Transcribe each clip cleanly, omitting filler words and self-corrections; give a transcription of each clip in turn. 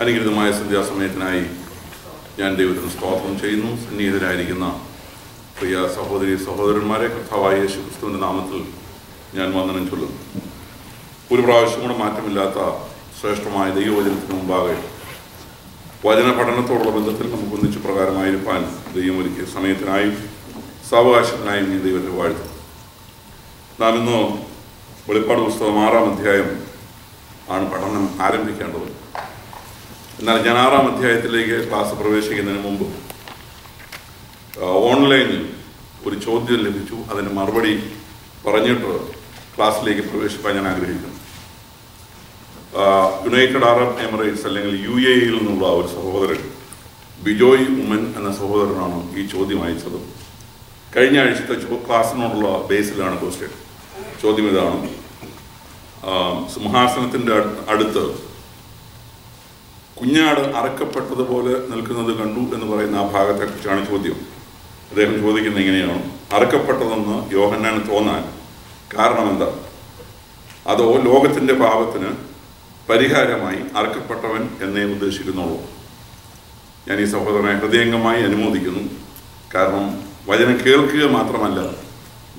അനുഗ്രഹീതമായ സന്ധ്യാസമയത്തിനായി ഞാൻ ദൈവത്തിന് സ്തോത്രം ചെയ്യുന്നു. സന്നിഹിതരായിരിക്കുന്ന പ്രിയ സഹോദരി സഹോദരന്മാരെ, കർത്താവായ യേശു ക്രിസ്തുവിൻ്റെ നാമത്തിൽ ഞാൻ വന്ദനം ചൊല്ലുന്നു. ഒരു പ്രാവശ്യം കൂടെ മാറ്റമില്ലാത്ത ശ്രേഷ്ഠമായ ദൈവവചനത്തിന് മുമ്പാകെ വചന പഠനത്തോടുള്ള ബന്ധത്തിൽ നമുക്ക് ഒന്നിച്ച് പ്രകാരമായിരിക്കാൻ ദൈവം ഒരുക്കിയ സമയത്തിനായും സാവകാശത്തിനായും ഞാൻ ദൈവത്തെ വാഴ്ത്തുന്നു. നാം ഇന്ന് വെളിപ്പാട് പുസ്തകം 6-ാം അധ്യായം ആണ് പഠനം ആരംഭിക്കേണ്ടത്. എന്നാൽ ഞാൻ 6-ാം അധ്യായത്തിലേക്ക് ക്ലാസ് പ്രവേശിക്കുന്നതിന് മുമ്പ് ഓൺലൈനിൽ ഒരു ചോദ്യം ലഭിച്ചു. അതിന് മറുപടി പറഞ്ഞിട്ട് ക്ലാസ്സിലേക്ക് പ്രവേശിക്കാൻ ഞാൻ ആഗ്രഹിക്കുന്നു. യുണൈറ്റഡ് അറബ് എമിറേറ്റ്സ് അല്ലെങ്കിൽ UAE-യിൽ നിന്നുള്ള ഒരു സഹോദരൻ, ബിജോയ് ഉമ്മൻ എന്ന സഹോദരനാണ് ഈ ചോദ്യം അയച്ചത്. കഴിഞ്ഞ ആഴ്ചത്തെ ക്ലാസ്സിനോടുള്ള ബേസിലാണ് ക്വസ്റ്റ്യൻ. ചോദ്യം ഇതാണ്: സിംഹാസനത്തിൻ്റെ അടുത്ത് കുഞ്ഞാട് അറക്കപ്പെട്ടതുപോലെ നിൽക്കുന്നത് കണ്ടു എന്ന് പറയുന്ന ആ ഭാഗത്തെക്കുറിച്ചാണ് ചോദ്യം. അദ്ദേഹം ചോദിക്കുന്നത് ഇങ്ങനെയാണ്: അറക്കപ്പെട്ടതെന്ന് യോഹന്നാന് തോന്നാൻ കാരണമെന്താ? അതോ ലോകത്തിൻ്റെ പാപത്തിന് പരിഹാരമായി അറക്കപ്പെട്ടവൻ എന്നേ ഉദ്ദേശിക്കുന്നുള്ളൂ? ഞാൻ ഈ സഹോദരനെ ഹൃദയംഗമായി അനുമോദിക്കുന്നു. കാരണം വചനം കേൾക്കുക മാത്രമല്ല,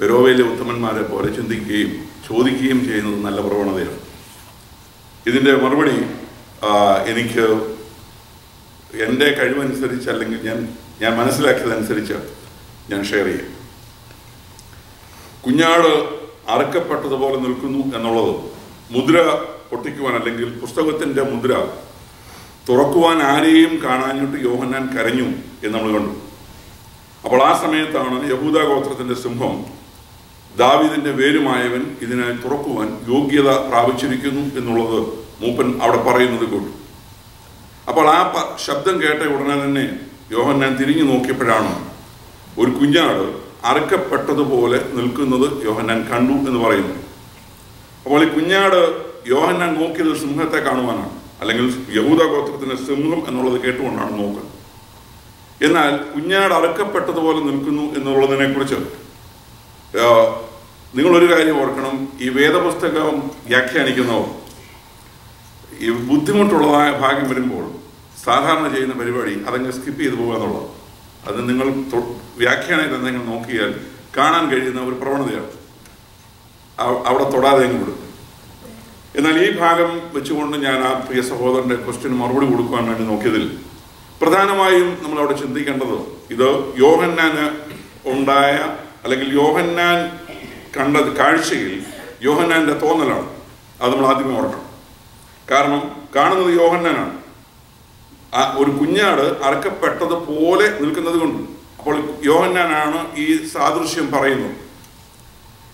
ബെരോവയിലെ ഉത്തമന്മാരെ പോലെ ചിന്തിക്കുകയും ചോദിക്കുകയും ചെയ്യുന്നത് നല്ല പ്രവണതയാണ്. ഇതിൻ്റെ മറുപടി എനിക്ക് എൻ്റെ കഴിവനുസരിച്ച് അല്ലെങ്കിൽ ഞാൻ മനസ്സിലാക്കിയതനുസരിച്ച് ഞാൻ ഷെയർ ചെയ്യും. കുഞ്ഞാട് അറക്കപ്പെട്ടതുപോലെ നിൽക്കുന്നു എന്നുള്ളത് മുദ്ര പൊട്ടിക്കുവാൻ അല്ലെങ്കിൽ പുസ്തകത്തിൻ്റെ മുദ്ര തുറക്കുവാൻ ആരെയും കാണാഞ്ഞിട്ട് യോഹന്നാൻ കരഞ്ഞു എന്ന് നമ്മൾ കണ്ടു. അപ്പോൾ ആ സമയത്താണ് യഹൂദ ഗോത്രത്തിൻ്റെ സിംഹം, ദാവീദിൻ്റെ വേരുമായവൻ ഇതിനായി തുറക്കുവാൻ യോഗ്യത പ്രാപിച്ചിരിക്കുന്നു എന്നുള്ളത് മൂപ്പൻ അവിടെ പറയുന്നത് കേട്ടു. അപ്പോൾ ആ ശബ്ദം കേട്ട ഉടനെ തന്നെ യോഹന്നാൻ തിരിഞ്ഞു നോക്കിയപ്പോഴാണ് ഒരു കുഞ്ഞാട് അറക്കപ്പെട്ടതുപോലെ നിൽക്കുന്നത് യോഹന്നാൻ കണ്ടു എന്ന് പറയുന്നു. അപ്പോൾ ഈ കുഞ്ഞാട് യോഹന്നാൻ നോക്കിയത് സിംഹത്തെ കാണുവാനാണ്, അല്ലെങ്കിൽ യഹൂദ ഗോത്രത്തിൻ്റെ സിംഹം എന്നുള്ളത് കേട്ടുകൊണ്ടാണ് നോക്കുന്നത്. എന്നാൽ കുഞ്ഞാട് അറക്കപ്പെട്ടതുപോലെ നിൽക്കുന്നു എന്നുള്ളതിനെക്കുറിച്ച് നിങ്ങളൊരു കാര്യം ഓർക്കണം. ഈ വേദപുസ്തകം വ്യാഖ്യാനിക്കുന്നവർ ഈ ബുദ്ധിമുട്ടുള്ളതായ ഭാഗം വരുമ്പോൾ സാധാരണ ചെയ്യുന്ന പരിപാടി അതങ്ങ് സ്കിപ്പ് ചെയ്തു പോകുക എന്നുള്ളത്. അത് നിങ്ങൾ വ്യാഖ്യാന ഗ്രന്ഥങ്ങൾ നോക്കിയാൽ കാണാൻ കഴിയുന്ന ഒരു പ്രവണതയാണ്. അവിടെ തൊടാതെ അങ്ങ് വിടും. എന്നാൽ ഈ ഭാഗം വെച്ചുകൊണ്ട് ഞാൻ ആ പ്രിയ സഹോദരൻ്റെ ക്വസ്റ്റ്യന് മറുപടി കൊടുക്കുവാൻ വേണ്ടി നോക്കിയതിൽ പ്രധാനമായും നമ്മളവിടെ ചിന്തിക്കേണ്ടത് ഇത് യോഹന്നാന് ഉണ്ടായ അല്ലെങ്കിൽ യോഹന്നാൻ കണ്ട കാഴ്ചയിൽ യോഹന്നാൻ്റെ തോന്നലാണ്. അത് നമ്മൾ ആദ്യമേ ഓർക്കണം. കാരണം കാണുന്നത് യോഹന്നാനാണ്. ഒരു കുഞ്ഞാട് അറക്കപ്പെട്ടതുപോലെ നിൽക്കുന്നത് കൊണ്ട് അപ്പോൾ യോഹന്നാനാണ് ഈ സാദൃശ്യം പറയുന്നത്.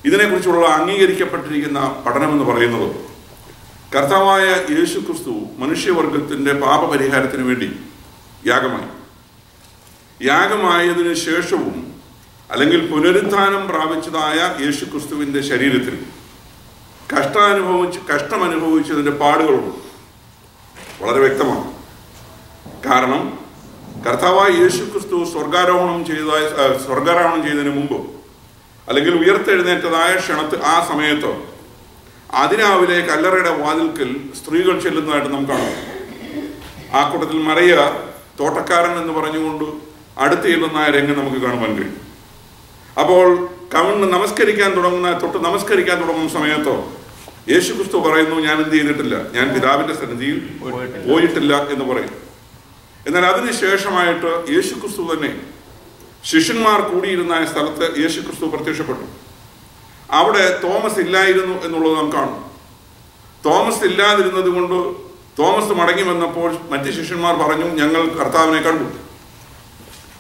ഇതിനെക്കുറിച്ചുള്ള അംഗീകരിക്കപ്പെട്ടിരിക്കുന്ന പഠനമെന്ന് പറയുന്നത് കർത്താവായ യേശു ക്രിസ്തു മനുഷ്യവർഗത്തിൻ്റെ പാപപരിഹാരത്തിന് വേണ്ടി യാഗമായതിനു ശേഷവും അല്ലെങ്കിൽ പുനരുത്ഥാനം പ്രാപിച്ചതായ യേശു ക്രിസ്തുവിൻ്റെ ശരീരത്തിൽ കഷ്ടമനുഭവിച്ചതിൻ്റെ പാടുകളുണ്ട്. വളരെ വ്യക്തമാണ്. കാരണം കർത്താവായ യേശു ക്രിസ്തു സ്വർഗാരോഹണം ചെയ്തതിന് മുമ്പ് അല്ലെങ്കിൽ ഉയർത്തെഴുന്നേറ്റതായ ആ സമയത്ത് അതിരാവിലെ കല്ലറയുടെ വാതിൽക്കൽ സ്ത്രീകൾ ചെല്ലുന്നതായിട്ട് നമുക്ക് കാണാം. ആ കൂട്ടത്തിൽ മറിയ തോട്ടക്കാരൻ എന്ന് പറഞ്ഞുകൊണ്ട് അടുത്ത് ചെല്ലുന്ന രംഗം നമുക്ക് കാണുവാൻ കഴിയും. അപ്പോൾ തൊട്ട് നമസ്കരിക്കാൻ തുടങ്ങുന്ന സമയത്തോ യേശു ക്രിസ്തു പറയുന്നു, ഞാൻ എന്ത് ചെയ്തിട്ടില്ല, ഞാൻ പിതാവിൻ്റെ സന്നിധിയിൽ പോയിട്ടില്ല എന്ന് പറയും. എന്നാൽ അതിനുശേഷമായിട്ട് യേശു ക്രിസ്തു തന്നെ ശിഷ്യന്മാർ കൂടിയിരുന്ന സ്ഥലത്ത് യേശു ക്രിസ്തു പ്രത്യക്ഷപ്പെട്ടു. അവിടെ തോമസ് ഇല്ലായിരുന്നു എന്നുള്ളത് നാം കാണും. തോമസ് ഇല്ലാതിരുന്നത് കൊണ്ട് തോമസ് മടങ്ങി വന്നപ്പോൾ മറ്റ് ശിഷ്യന്മാർ പറഞ്ഞു, ഞങ്ങൾ കർത്താവിനെ കണ്ടു.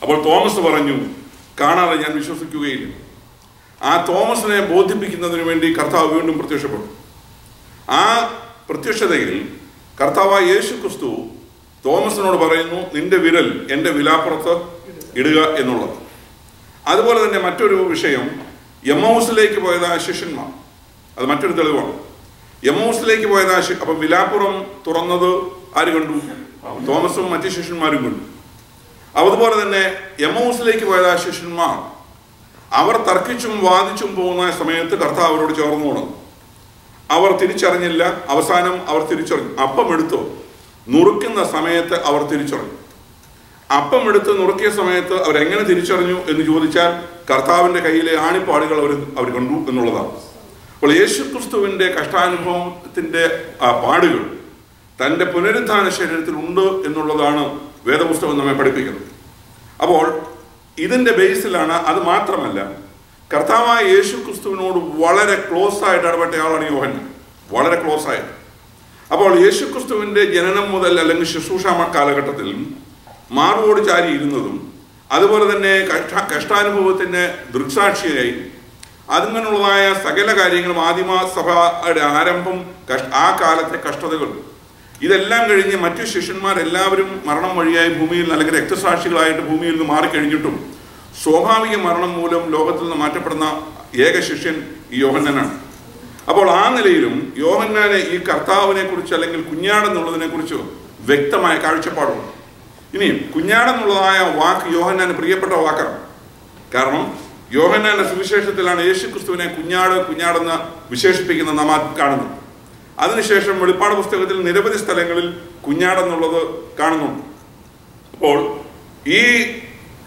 അപ്പോൾ തോമസ് പറഞ്ഞു, കാണാതെ ഞാൻ വിശ്വസിക്കുകയില്ല. ആ തോമസിനെ ബോധിപ്പിക്കുന്നതിന് വേണ്ടി കർത്താവ് വീണ്ടും പ്രത്യക്ഷപ്പെട്ടു. ആ പ്രത്യക്ഷതയിൽ കർത്താവായ യേശു ക്രിസ്തു തോമസിനോട് പറയുന്നു, നിന്റെ വിരൽ എൻ്റെ വിലാപ്പുറത്ത് ഇടുക എന്നുള്ളത്. അതുപോലെ തന്നെ മറ്റൊരു വിഷയം, എമ്മൗസിലേക്ക് പോയതായ ശിഷ്യന്മാർ, അത് മറ്റൊരു തെളിവാണ്. എമ്മൗസിലേക്ക് പോയതായ അപ്പം വിലാപ്പുറം തുറന്നത് ആര് കണ്ടു? തോമസും മറ്റു ശിഷ്യന്മാരും കണ്ടു. അതുപോലെ തന്നെ എമ്മൗസിലേക്ക് പോയതായ ശിഷ്യന്മാർ അവർ തർക്കിച്ചും വാദിച്ചും പോകുന്ന സമയത്ത് കർത്താവ് അവരോട് ചേർന്നു പോകണം. അവർ തിരിച്ചറിഞ്ഞില്ല. അവസാനം അവർ തിരിച്ചറിഞ്ഞു. അപ്പം എടുത്തോ നുറുക്കുന്ന സമയത്ത് അവർ തിരിച്ചറിഞ്ഞു. അപ്പം എടുത്ത് നുറുക്കിയ സമയത്ത് അവരെങ്ങനെ തിരിച്ചറിഞ്ഞു എന്ന് ചോദിച്ചാൽ കർത്താവിൻ്റെ കയ്യിലെ ആണിപ്പാടുകൾ അവർ കണ്ടു എന്നുള്ളതാണ്. അപ്പോൾ യേശുക്രിസ്തുവിൻ്റെ കഷ്ടാനുഭവത്തിൻ്റെ പാടുകൾ തൻ്റെ പുനരുദ്ധാന ശരീരത്തിൽ ഉണ്ട് എന്നുള്ളതാണ് വേദപുസ്തകം നമ്മെ പഠിപ്പിക്കുന്നത്. അപ്പോൾ ഇതിൻ്റെ ബേസിലാണ്. അത് മാത്രമല്ല, കർത്താവായ യേശുക്രിസ്തുവിനോട് വളരെ ക്ലോസ് ആയിട്ട് ഇടപെട്ട ആളാണ് യോഹന്നാൻ, വളരെ ക്ലോസ് ആയിട്ട്. അപ്പോൾ യേശുക്രിസ്തുവിൻ്റെ ജനനം മുതൽ അല്ലെങ്കിൽ ശുശ്രൂഷ കാലഘട്ടത്തിൽ മാർവോട് ചാരി ഇരുന്നതും അതുപോലെ തന്നെ കഷ്ടാനുഭവത്തിന് ദൃക്സാക്ഷിയായി അതിനുള്ളതായ സകല കാര്യങ്ങളും ആദിമസഭയുടെ ആരംഭം, ആ കാലത്തെ കഷ്ടതകൾ, ഇതെല്ലാം കഴിഞ്ഞ് മറ്റു ശിഷ്യന്മാരെല്ലാവരും മരണം വഴിയായി ഭൂമിയിൽ അല്ലെങ്കിൽ രക്തസാക്ഷികളായിട്ട് ഭൂമിയിൽ നിന്ന് മാറിക്കഴിഞ്ഞിട്ടും സ്വാഭാവിക മരണം മൂലം ലോകത്തിൽ നിന്ന് മാറ്റപ്പെടുന്ന ഏക ശിഷ്യൻ ഈ യോഹന്നാനാണ്. അപ്പോൾ ആ നിലയിലും യോഹന്നാന് ഈ കർത്താവിനെ കുറിച്ച് അല്ലെങ്കിൽ കുഞ്ഞാടെന്നുള്ളതിനെ കുറിച്ച് വ്യക്തമായ കാഴ്ചപ്പാടുണ്ട്. ഇനിയും കുഞ്ഞാടെന്നുള്ളതായ വാക്ക് യോഹന്നാന് പ്രിയപ്പെട്ട വാക്കാണ്. കാരണം യോഹന്നാന്റെ സുവിശേഷത്തിലാണ് യേശുക്രിസ്തുവിനെ കുഞ്ഞാടെന്ന് വിശേഷിപ്പിക്കുന്ന നാം കാണുന്നത്. അതിനുശേഷം വെളിപ്പാട് പുസ്തകത്തിൽ നിരവധി സ്ഥലങ്ങളിൽ കുഞ്ഞാടെന്നുള്ളത് കാണുന്നുണ്ട്. അപ്പോൾ ഈ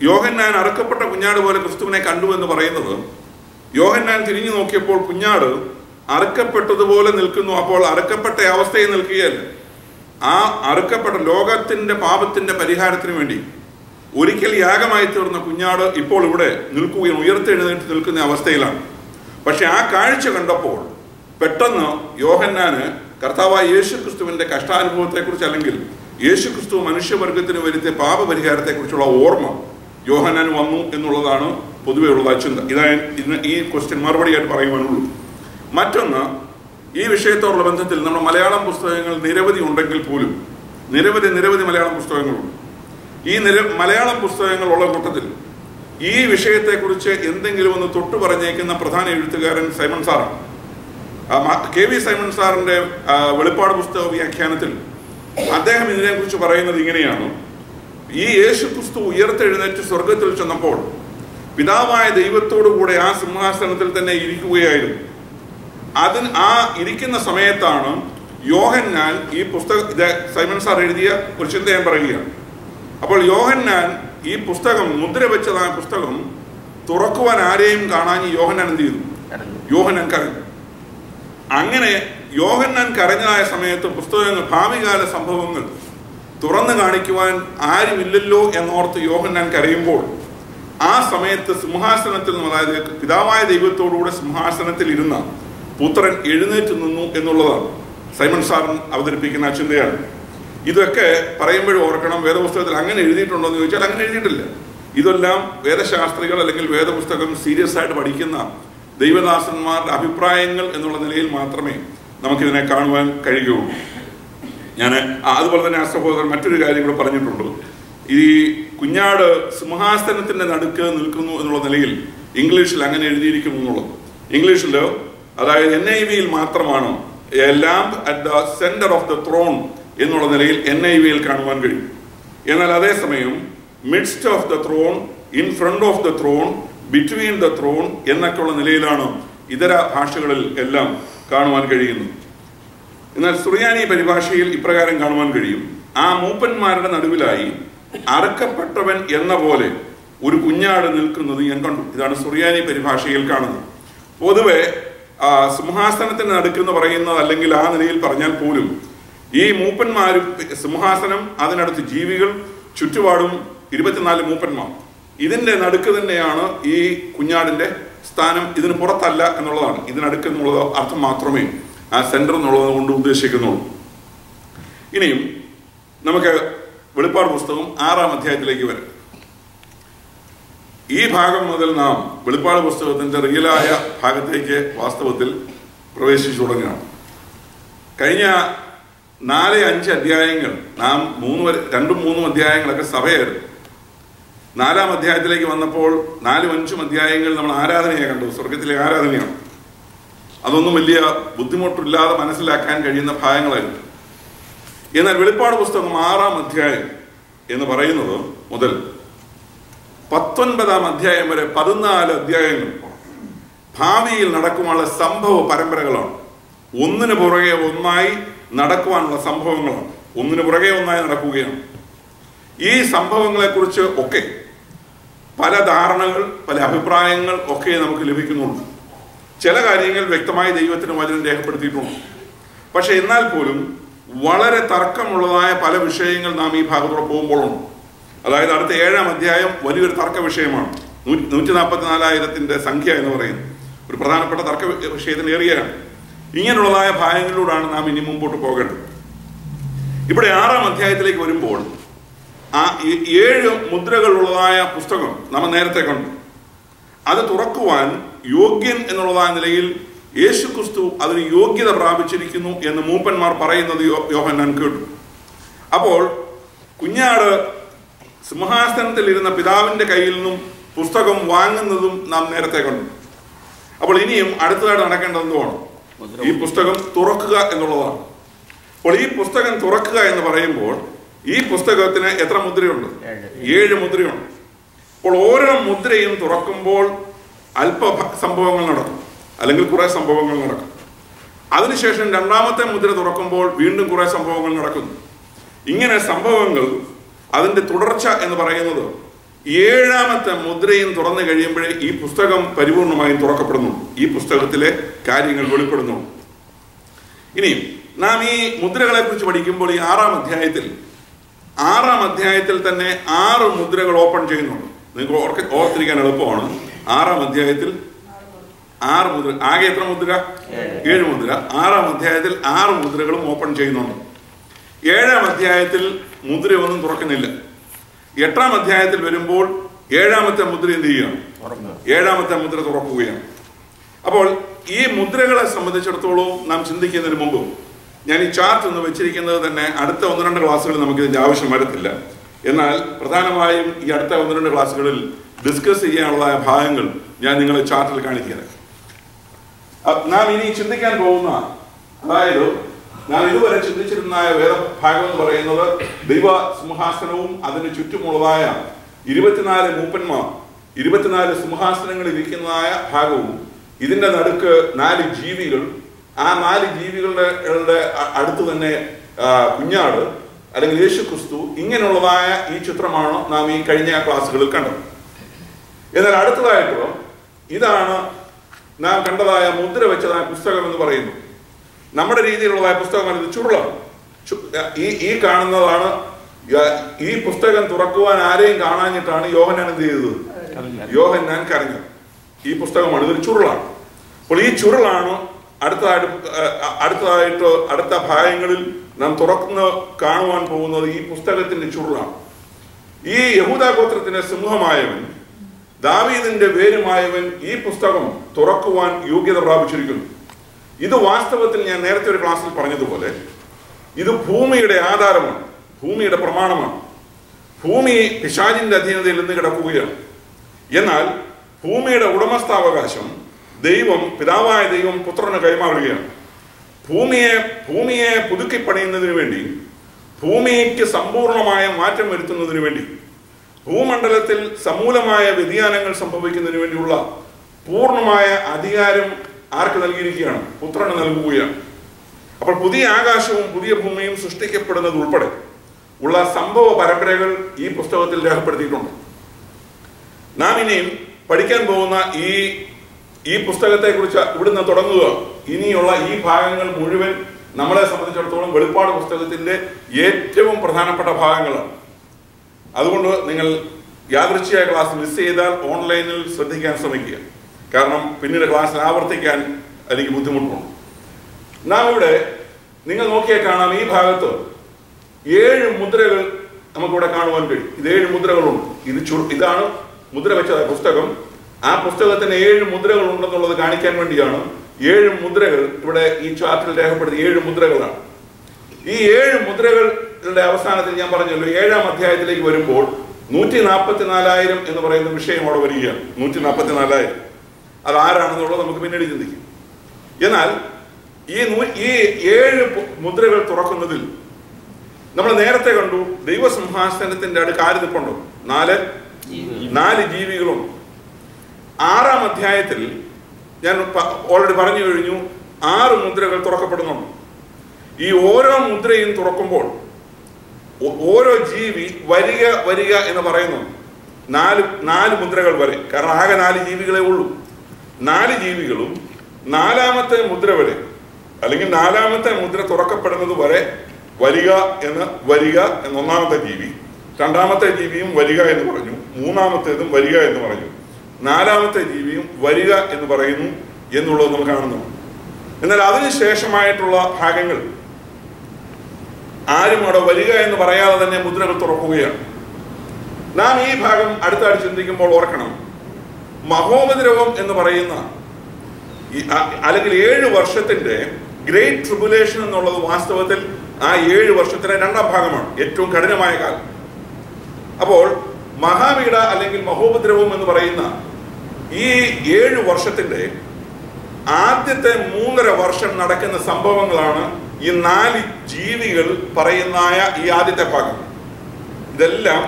യോഹന്നാൻ അറുക്കപ്പെട്ട കുഞ്ഞാട് പോലെ ക്രിസ്തുവിനെ കണ്ടു എന്ന് പറയുന്നത്, യോഹന്നാൻ തിരിഞ്ഞു നോക്കിയപ്പോൾ കുഞ്ഞാട് അറുക്കപ്പെട്ടതുപോലെ നിൽക്കുന്നു. അപ്പോൾ അറുക്കപ്പെട്ട അവസ്ഥയിൽ നിൽക്കുകയല്ല, ആ അറുക്കപ്പെട്ട ലോകത്തിന്റെ പാപത്തിന്റെ പരിഹാരത്തിന് വേണ്ടി ഒരിക്കൽ യാഗമായി തീർന്ന കുഞ്ഞാട് ഇപ്പോൾ ഇവിടെ നിൽക്കുകയും ഉയർത്തെഴുന്നേറ്റ് നിൽക്കുന്ന അവസ്ഥയിലാണ്. പക്ഷെ ആ കാഴ്ച കണ്ടപ്പോൾ പെട്ടെന്ന് യോഹന്നാന് കർത്താവായ യേശുക്രിസ്തുവിന്റെ കഷ്ടാനുഭവത്തെക്കുറിച്ച് അല്ലെങ്കിൽ യേശുക്രിസ്തു മനുഷ്യവർഗത്തിന് വരുത്തിയ പാപപരിഹാരത്തെക്കുറിച്ചുള്ള ഓർമ്മ യോഹന്നാൻ വന്നു എന്നുള്ളതാണ് പൊതുവെയുള്ള ചിന്ത. ഇതിന് ഈ ക്വസ്റ്റ്യൻ മറുപടിയായിട്ട് പറയുവാനുള്ളൂ. മറ്റൊന്ന്, ഈ വിഷയത്തോടുള്ള ബന്ധത്തിൽ നമ്മുടെ മലയാളം പുസ്തകങ്ങൾ നിരവധി ഉണ്ടെങ്കിൽ പോലും നിരവധി മലയാളം പുസ്തകങ്ങളുണ്ട്. ഈ മലയാളം പുസ്തകങ്ങളുള്ള കൂട്ടത്തിൽ ഈ വിഷയത്തെക്കുറിച്ച് എന്തെങ്കിലും ഒന്ന് തൊട്ടു പറഞ്ഞേക്കുന്ന പ്രധാന എഴുത്തുകാരൻ സൈമൺ സാറാണ്. KV സൈമൺ സാറിന്റെ വെളിപ്പാട് പുസ്തക വ്യാഖ്യാനത്തിൽ അദ്ദേഹം ഇതിനെക്കുറിച്ച് പറയുന്നത് ഇങ്ങനെയാണ്: ഈ യേശുക്രിസ്തു ഉയർത്തെഴുന്നേറ്റ് സ്വർഗത്തിൽ ചെന്നപ്പോൾ പിതാവായ ദൈവത്തോടു കൂടെ ആ സിംഹാസനത്തിൽ തന്നെ ഇരിക്കുകയായിരുന്നു. ആ ഇരിക്കുന്ന സമയത്താണ് യോഹന്നാൻ ഈ പുസ്തകം, ഇത് സൈമൺ സാർ എഴുതിയ ഒരു ചിന്ത ഞാൻ പറയുകയാണ്. അപ്പോൾ യോഹന്നാൻ ഈ പുസ്തകം, മുദ്ര വെച്ചതായ പുസ്തകം തുറക്കുവാൻ ആരെയും കാണാൻ യോഹന്നാൻ എന്ത് ചെയ്തു? യോഹന്നാൻ കരഞ്ഞു. അങ്ങനെ യോഹന്നാൻ കരഞ്ഞതായ സമയത്ത് പുസ്തകങ്ങൾ, ഭാവികാല സംഭവങ്ങൾ തുറന്നു കാണിക്കുവാൻ ആരുമില്ലല്ലോ എന്നോർത്ത് യോഹന്നാൻ കരയുമ്പോൾ ആ സമയത്ത് സിംഹാസനത്തിൽ നിന്ന്, അതായത് പിതാവായ ദൈവത്തോടുകൂടെ സിംഹാസനത്തിൽ ഇരുന്ന പുത്രൻ എഴുന്നേറ്റ് നിന്നു എന്നുള്ളതാണ് സൈമൺ സാറൻ അവതരിപ്പിക്കുന്ന ചിന്തയാണ്. ഇതൊക്കെ പറയുമ്പോഴും ഓർക്കണം, വേദപുസ്തകത്തിൽ അങ്ങനെ എഴുതിയിട്ടുണ്ടോ എന്ന് ചോദിച്ചാൽ അങ്ങനെ എഴുതിയിട്ടില്ല. ഇതെല്ലാം വേദശാസ്ത്രികൾ അല്ലെങ്കിൽ വേദപുസ്തകം സീരിയസ് ആയിട്ട് പഠിക്കുന്ന ദൈവദാസന്മാരുടെ അഭിപ്രായങ്ങൾ എന്നുള്ള നിലയിൽ മാത്രമേ നമുക്കിതിനെ കാണുവാൻ കഴിയുകയുള്ളൂ. ഞാൻ അതുപോലെ തന്നെ ആ സഹോദരൻ മറ്റൊരു കാര്യം കൂടെ പറഞ്ഞിട്ടുണ്ട്. ഈ കുഞ്ഞാട് സിംഹാസനത്തിന്റെ നടുക്ക് നിൽക്കുന്നു എന്നുള്ള നിലയിൽ ഇംഗ്ലീഷിൽ അങ്ങനെ എഴുതിയിരിക്കുന്നു എന്നുള്ളത്. ഇംഗ്ലീഷിൽ, അതായത് NIV-യിൽ മാത്രമാണ് a lamp at the centre of the throne എന്നുള്ള നിലയിൽ NIV-യിൽ കാണുവാൻ കഴിയും. എന്നാൽ അതേസമയം midst of the throne, in front of the throne, between the throne എന്നൊക്കെയുള്ള നിലയിലാണ് ഇതര ഭാഷകളിൽ എല്ലാം കാണുവാൻ കഴിയുന്നത്. എന്നാൽ സുറിയാനി പരിഭാഷയിൽ ഇപ്രകാരം കാണുവാൻ കഴിയും: ആ മൂപ്പന്മാരുടെ നടുവിലായി അറുക്കപ്പെട്ടവൻ എന്ന പോലെ ഒരു കുഞ്ഞാട് നിൽക്കുന്നത് ഞാൻ കണ്ടു. ഇതാണ് സുറിയാനി പരിഭാഷയിൽ കാണുന്നത്. പൊതുവെ സിംഹാസനത്തിന് നടുക്കെന്ന് പറയുന്നത്, അല്ലെങ്കിൽ ആ നിലയിൽ പറഞ്ഞാൽ പോലും, ഈ മൂപ്പന്മാരും സിംഹാസനം, അതിനടുത്ത് ജീവികൾ, ചുറ്റുപാടും 24 മൂപ്പന്മാർ, ഇതിന്റെ നടുക്ക് തന്നെയാണ് ഈ കുഞ്ഞാടിന്റെ സ്ഥാനം. ഇതിന് പുറത്തല്ല എന്നുള്ളതാണ്. ഇതിനടുക്ക് എന്നുള്ളത് അർത്ഥം മാത്രമേ ആ സെന്റർ എന്നുള്ളത് കൊണ്ട് ഉദ്ദേശിക്കുന്നുള്ളൂ. ഇനിയും നമുക്ക് വെളിപ്പാട് പുസ്തകം 6-ാം അധ്യായത്തിലേക്ക് വരാം. ഈ ഭാഗം മുതൽ നാം വെളിപ്പാട് പുസ്തകത്തിന്റെ റിയലായ ഭാഗത്തേക്ക് വാസ്തവത്തിൽ പ്രവേശിച്ചു തുടങ്ങുകയാണ്. കഴിഞ്ഞ 4-5 അധ്യായങ്ങൾ നാം 2-3 അധ്യായങ്ങളൊക്കെ സഭയായിരുന്നു. 4-ാം അധ്യായത്തിലേക്ക് വന്നപ്പോൾ 4-5 അധ്യായങ്ങൾ നമ്മൾ ആരാധനയെ കണ്ടു. സ്വർഗത്തിലെ ആരാധനയാണ്. അതൊന്നും വലിയ ബുദ്ധിമുട്ടില്ലാതെ മനസ്സിലാക്കാൻ കഴിയുന്ന ഭാഗങ്ങളായിരുന്നു. എന്നാൽ വെളിപ്പാട് പുസ്തകം 6-ാം അധ്യായം എന്ന് പറയുന്നത് മുതൽ 19-ാം അധ്യായം വരെ 14 അധ്യായങ്ങൾ ഭാവിയിൽ നടക്കുവാനുള്ള സംഭവ പരമ്പരകളാണ്. ഒന്നിനു പുറകെ ഒന്നായി നടക്കുവാനുള്ള സംഭവങ്ങളാണ്. ഒന്നിനു പുറകെ ഒന്നായി നടക്കുകയാണ്. ഈ സംഭവങ്ങളെക്കുറിച്ച് ഒക്കെ പല ധാരണകൾ, പല അഭിപ്രായങ്ങൾ ഒക്കെ നമുക്ക് ലഭിക്കുന്നുണ്ട്. ചില കാര്യങ്ങൾ വ്യക്തമായി ദൈവത്തിന് വചനം രേഖപ്പെടുത്തിയിട്ടുണ്ട്. പക്ഷെ എന്നാൽ പോലും വളരെ തർക്കമുള്ളതായ പല വിഷയങ്ങൾ നാം ഈ ഭാഗത്തൂടെ പോകുമ്പോഴുണ്ട്. അതായത് അടുത്ത 7-ാം അധ്യായം വലിയൊരു തർക്ക വിഷയമാണ്. 144,000 സംഖ്യ എന്ന് പറയുന്നത് ഒരു പ്രധാനപ്പെട്ട തർക്ക വിഷയത്തിന് ഏറിയാണ്. ഇങ്ങനെയുള്ളതായ ഭാഗങ്ങളിലൂടെയാണ് നാം ഇനി മുമ്പോട്ട് പോകേണ്ടത്. ഇവിടെ 6-ാം അധ്യായത്തിലേക്ക് വരുമ്പോൾ ആ 7 മുദ്രകളുള്ളതായ പുസ്തകം നമ്മൾ നേരത്തെ കണ്ടു. അത് തുറക്കുവാൻ യോഗ്യൻ എന്നുള്ളതായ നിലയിൽ യേശുക്രിസ്തു അതിന് യോഗ്യത പ്രാപിച്ചിരിക്കുന്നു എന്ന് മൂപ്പന്മാർ പറയുന്നത് യോഹന്നാൻ കേട്ടു. അപ്പോൾ കുഞ്ഞാട് സിംഹാസനത്തിൽ ഇരുന്ന പിതാവിന്റെ കയ്യിൽ നിന്നും പുസ്തകം വാങ്ങുന്നതും നാം നേരത്തെ കണ്ടു. അപ്പോൾ ഇനിയും അടുത്തതായിട്ട് നടക്കേണ്ടത് എന്തുവാണ്? ഈ പുസ്തകം തുറക്കുക എന്നുള്ളതാണ്. അപ്പോൾ ഈ പുസ്തകം തുറക്കുക എന്ന് പറയുമ്പോൾ ഈ പുസ്തകത്തിന് എത്ര മുദ്രയുണ്ട്? 7 മുദ്രയുണ്ട്. അപ്പോൾ ഓരോ മുദ്രയും തുറക്കുമ്പോൾ അല്പ സംഭവങ്ങൾ നടക്കും, അല്ലെങ്കിൽ കുറെ സംഭവങ്ങൾ നടക്കും. അതിനുശേഷം 2ാമത്തെ മുദ്ര തുറക്കുമ്പോൾ വീണ്ടും കുറെ സംഭവങ്ങൾ നടക്കുന്നു. ഇങ്ങനെ സംഭവങ്ങൾ അതിന്റെ തുടർച്ച എന്ന് പറയുന്നത് 7ാമത്തെ മുദ്രയും തുറന്നു കഴിയുമ്പോഴേ ഈ പുസ്തകം പരിപൂർണമായും തുറക്കപ്പെടുന്നു. ഈ പുസ്തകത്തിലെ കാര്യങ്ങൾ വെളിപ്പെടുന്നു. ഇനിയും നാം ഈ മുദ്രകളെ കുറിച്ച് പഠിക്കുമ്പോൾ ഈ 6-ാം അധ്യായത്തിൽ തന്നെ 6 മുദ്രകൾ ഓപ്പൺ ചെയ്യുന്നുണ്ട്. നിങ്ങൾക്ക് ഓർത്തിരിക്കാൻ എളുപ്പമാണ്. 6-ാം അധ്യായത്തിൽ 6 മുദ്ര. ആകെ എത്ര മുദ്ര? 7 മുദ്ര. 6-ാം അധ്യായത്തിൽ 6 മുദ്രകളും ഓപ്പൺ ചെയ്യുന്നുണ്ട്. 7-ാം അധ്യായത്തിൽ മുദ്രയൊന്നും തുറക്കുന്നില്ല. 8-ാം അധ്യായത്തിൽ വരുമ്പോൾ 7ാമത്തെ മുദ്ര എന്ത് ചെയ്യുകയാണ്? 7ാമത്തെ മുദ്ര തുറക്കുകയാണ്. അപ്പോൾ ഈ മുദ്രകളെ സംബന്ധിച്ചിടത്തോളം നാം ചിന്തിക്കുന്നതിന് മുമ്പ് ഞാൻ ഈ ചാർട്ട് ഒന്ന് വെച്ചിരിക്കുന്നത് തന്നെ അടുത്ത 1-2 ക്ലാസ്സുകളിൽ നമുക്ക് ഇതിന്റെ ആവശ്യം വരത്തില്ല. എന്നാൽ പ്രധാനമായും ഈ അടുത്ത 1-2 ക്ലാസ്സുകളിൽ ഡിസ്കസ് ചെയ്യാനുള്ള ഭാഗങ്ങൾ ഞാൻ നിങ്ങളെ ചാർട്ടിൽ കാണിക്കുന്നത്. നാം ഇനി ചിന്തിക്കാൻ പോകുന്ന, അതായത് നാം ഇതുവരെ ചിന്തിച്ചിരുന്ന വേദഭാഗം എന്ന് പറയുന്നത് ദൈവ സിംഹാസനവും അതിന് ചുറ്റുമുള്ളതായ 24 മൂപ്പന്മാർ, 24 സിംഹാസനങ്ങളിൽ ഇരിക്കുന്നതായ ഭാഗവും ഇതിന്റെ നടുക്ക് 4 ജീവികൾ, ആ 4 ജീവികളുടെ അടുത്ത് തന്നെ കുഞ്ഞാട് അല്ലെങ്കിൽ യേശുക്രിസ്തു, ഇങ്ങനെയുള്ളതായ ഈ ചിത്രമാണ് നാം ഈ കഴിഞ്ഞ ക്ലാസ്സുകളിൽ കണ്ടത്. എന്നാൽ അടുത്തതായിട്ട് ഇതാണ് നാം കണ്ടതായ മുദ്ര വെച്ചതായ പുസ്തകം എന്ന് പറയുന്നു. നമ്മുടെ രീതിയിലുള്ളതായ പുസ്തകമാണ്. ഇത് ചുരുളാണ്. ഈ കാണുന്നതാണ്. ഈ പുസ്തകം തുറക്കുവാൻ ആരെയും കാണാഞ്ഞിട്ടാണ് യോഹന്നാൻ എന്ത് ചെയ്തത്? യോഹന്നാൻ കരഞ്ഞത്. ഈ പുസ്തകമാണ്. ഇതൊരു ചുരുളാണ്. അപ്പോൾ ഈ ചുരുളാണ് അടുത്തതായിട്ട് അടുത്ത ഭാഗങ്ങളിൽ നാം തുറക്കുന്ന കാണുവാൻ പോകുന്നത്. ഈ പുസ്തകത്തിന്റെ ചുരുളാണ്. ഈ യഹൂദാ ഗോത്രത്തിന്റെ സിംഹമായവൻ, ദാവീദിന്റെ വേരുമായവൻ ഈ പുസ്തകം തുറക്കുവാൻ യോഗ്യത പ്രാപിച്ചിരിക്കുന്നു. ഇത് വാസ്തവത്തിൽ ഞാൻ നേരത്തെ ഒരു ക്ലാസ്സിൽ പറഞ്ഞതുപോലെ ഇത് ഭൂമിയുടെ ആധാരമാണ്, ഭൂമിയുടെ പ്രമാണമാണ്. ഭൂമി പിശാചിന്റെ അധീനതയിൽ നിന്ന് കിടക്കുകയാണ്. എന്നാൽ ഭൂമിയുടെ ഉടമസ്ഥാവകാശം ദൈവം, പിതാവായ ദൈവം പുത്രന് കൈമാറുകയാണ്. ഭൂമിയെ പുതുക്കി പണിയുന്നതിന് വേണ്ടി, ഭൂമിക്ക് സമ്പൂർണമായ മാറ്റം വരുത്തുന്നതിന് വേണ്ടി, ഭൂമണ്ഡലത്തിൽ സമൂലമായ വ്യതിയാനങ്ങൾ സംഭവിക്കുന്നതിന് വേണ്ടിയുള്ള പൂർണ്ണമായ അധികാരം ആർക്ക് നൽകിയിരിക്കുകയാണ്? പുത്രന് നൽകുകയാണ്. അപ്പോൾ പുതിയ ആകാശവും പുതിയ ഭൂമിയും സൃഷ്ടിക്കപ്പെടുന്നത് ഉൾപ്പെടെ ഉള്ള സംഭവ പരമ്പരകൾ ഈ പുസ്തകത്തിൽ രേഖപ്പെടുത്തിയിട്ടുണ്ട്. നാം ഇനിയും പഠിക്കാൻ പോകുന്ന ഈ പുസ്തകത്തെ കുറിച്ച് ഇവിടുന്ന് തുടങ്ങുക. ഇനിയുള്ള ഈ ഭാഗങ്ങൾ മുഴുവൻ നമ്മളെ സംബന്ധിച്ചിടത്തോളം വെളിപ്പാട് പുസ്തകത്തിന്റെ ഏറ്റവും പ്രധാനപ്പെട്ട ഭാഗങ്ങളാണ്. അതുകൊണ്ട് നിങ്ങൾ യാദൃച്ഛികമായ ക്ലാസ് മിസ് ചെയ്താൽ ഓൺലൈനിൽ ശ്രദ്ധിക്കാൻ ശ്രമിക്കുക. കാരണം പിന്നീട് ക്ലാസ്സിൽ ആവർത്തിക്കാൻ എനിക്ക് ബുദ്ധിമുട്ടുണ്ട്. നാം ഇവിടെ നിങ്ങൾ നോക്കിയാൽ കാണാം, ഈ ഭാഗത്ത് 7 മുദ്രകൾ നമുക്കിവിടെ കാണുവാൻ കഴിയും. ഇത് 7 മുദ്രകളുണ്ട്. ഇതാണ് മുദ്ര വെച്ച പുസ്തകം. ആ പുസ്തകത്തിന് 7 മുദ്രകൾ ഉണ്ടെന്നുള്ളത് കാണിക്കാൻ വേണ്ടിയാണ് 7 മുദ്രകൾ ഇവിടെ ഈ ചാർട്ടിൽ രേഖപ്പെടുത്തി. 7 മുദ്രകളാണ്. ഈ 7 മുദ്രകളുടെ അവസാനത്തിൽ ഞാൻ പറഞ്ഞല്ലോ, 7-ാം അധ്യായത്തിലേക്ക് വരുമ്പോൾ 144,000 എന്ന് പറയുന്ന വിഷയം അവിടെ വരികയാണ്. 144,000 അത് ആരാണെന്നുള്ളത് നമുക്ക് പിന്നീട് ചിന്തിക്കും. എന്നാൽ ഈ 7 മുദ്രകൾ തുറക്കുന്നതിൽ നമ്മൾ നേരത്തെ കണ്ടു, ദൈവസിംഹാസനത്തിന്റെ അടുക്ക് ആര് നിൽപ്പുണ്ടോ? 4 ജീവികളുണ്ട്. 6-ാം അധ്യായത്തിൽ ഞാൻ ഓൾറെഡി പറഞ്ഞു കഴിഞ്ഞു, 6 മുദ്രകൾ തുറക്കപ്പെടുന്നുണ്ട്. ഈ ഓരോ മുദ്രയും തുറക്കുമ്പോൾ ഓരോ ജീവി വരിക വരിക എന്ന് പറയുന്നു. നാല് മുദ്രകൾ വരെ, കാരണം ആകെ 4 ജീവികളെ ഉള്ളൂ. 4 ജീവികളും 4ാമത്തെ മുദ്ര വരെ, അല്ലെങ്കിൽ 4ാമത്തെ മുദ്ര തുറക്കപ്പെടുന്നത് വരെ വരിക എന്ന് 1ാമത്തെ ജീവി, 2ാമത്തെ ജീവിയും വരിക എന്ന് പറഞ്ഞു, 3ാമത്തേതും വരിക എന്ന് പറഞ്ഞു, 4ാമത്തെ ജീവിയും വരിക എന്ന് പറയുന്നു എന്നുള്ളത് നമ്മൾ കാണുന്നു. എന്നാൽ അതിനുശേഷമായിട്ടുള്ള ഭാഗങ്ങൾ ആരും അവിടെ വരിക എന്ന് പറയാതെ തന്നെ മുദ്രകൾ തുറക്കുകയാണ്. നാം ഈ ഭാഗം അടുത്തായിട്ട് ചിന്തിക്കുമ്പോൾ ഓർക്കണം, മഹോപദ്രവം എന്ന് പറയുന്ന അല്ലെങ്കിൽ 7 വർഷത്തിന്റെ ഗ്രേറ്റ് ട്രിബുലേഷൻ എന്നുള്ളത് വാസ്തവത്തിൽ ആ 7 വർഷത്തിലെ 2ാം ഭാഗമാണ്, ഏറ്റവും കഠിനമായ കാലം. അപ്പോൾ മഹാപീഡ അല്ലെങ്കിൽ മഹോപദ്രവം എന്ന് പറയുന്ന ഈ 7 വർഷത്തിന്റെ ആദ്യത്തെ 3.5 വർഷം നടക്കുന്ന സംഭവങ്ങളാണ് ഈ 4 ജീവികൾ പറയുന്നായ ഈ ആദ്യത്തെ ഭാഗം. ഇതെല്ലാം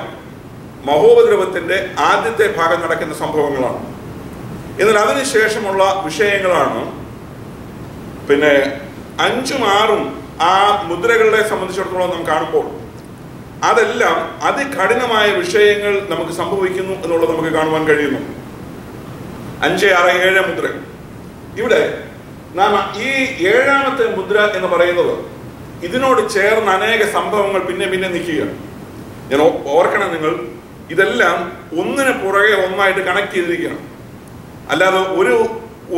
മഹോപദ്രവത്തിന്റെ ആദ്യത്തെ ഭാഗം നടക്കുന്ന സംഭവങ്ങളാണ്. എന്നാൽ അതിനുശേഷമുള്ള വിഷയങ്ങളാണ് പിന്നെ 5ഉം 6ഉം ആ മുദ്രകളെ സംബന്ധിച്ചിടത്തോളം നാം കാണുമ്പോൾ അതെല്ലാം അതികഠിനമായ വിഷയങ്ങൾ നമുക്ക് സംഭവിക്കുന്നു എന്നുള്ളത് നമുക്ക് കാണുവാൻ കഴിയുന്നു. 5, 6, 7 മുദ്രകൾ. ഇവിടെ നാം ഈ 7ാമത്തെ മുദ്ര എന്ന് പറയുന്നത് ഇതിനോട് ചേർന്ന് അനേക സംഭവങ്ങൾ പിന്നെ നിൽക്കുകയാണ്. ഞാൻ ഓർക്കണം, നിങ്ങൾ ഇതെല്ലാം ഒന്നിന് പുറകെ ഒന്നായിട്ട് കണക്ട് ചെയ്തിരിക്കുകയാണ്. അല്ലാതെ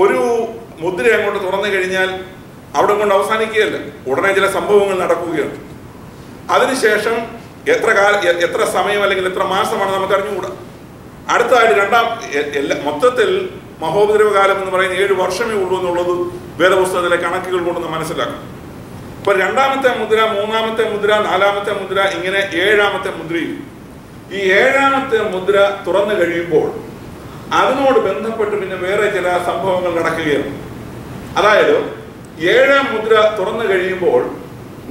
ഒരു മുദ്ര അങ്ങോട്ട് തുറന്നു കഴിഞ്ഞാൽ അവിടെ കൊണ്ട് അവസാനിക്കുകയല്ല, ഉടനെ ചില സംഭവങ്ങൾ നടക്കുകയാണ്. അതിനുശേഷം എത്ര സമയം അല്ലെങ്കിൽ എത്ര മാസമാണ് നമുക്ക് അറിഞ്ഞുകൂടാ. അടുത്തതായിട്ട് മൊത്തത്തിൽ മഹോപദ്രവകാലം എന്ന് പറയുന്ന 7 വർഷമേ ഉള്ളൂ എന്നുള്ളത് വേദപുസ്തകത്തിലെ കണക്കുകൾ കൊണ്ട് നാം മനസ്സിലാക്കണം. ഇപ്പൊ 2ാമത്തെ മുദ്ര, 3ാമത്തെ മുദ്ര, 4ാമത്തെ മുദ്ര, ഇങ്ങനെ 7ാമത്തെ മുദ്രയും. ഈ 7ാമത്തെ മുദ്ര തുറന്നു കഴിയുമ്പോൾ അതിനോട് ബന്ധപ്പെട്ട് പിന്നെ വേറെ ചില സംഭവങ്ങൾ നടക്കുകയാണ്. അതായത് 7ാം മുദ്ര തുറന്നു കഴിയുമ്പോൾ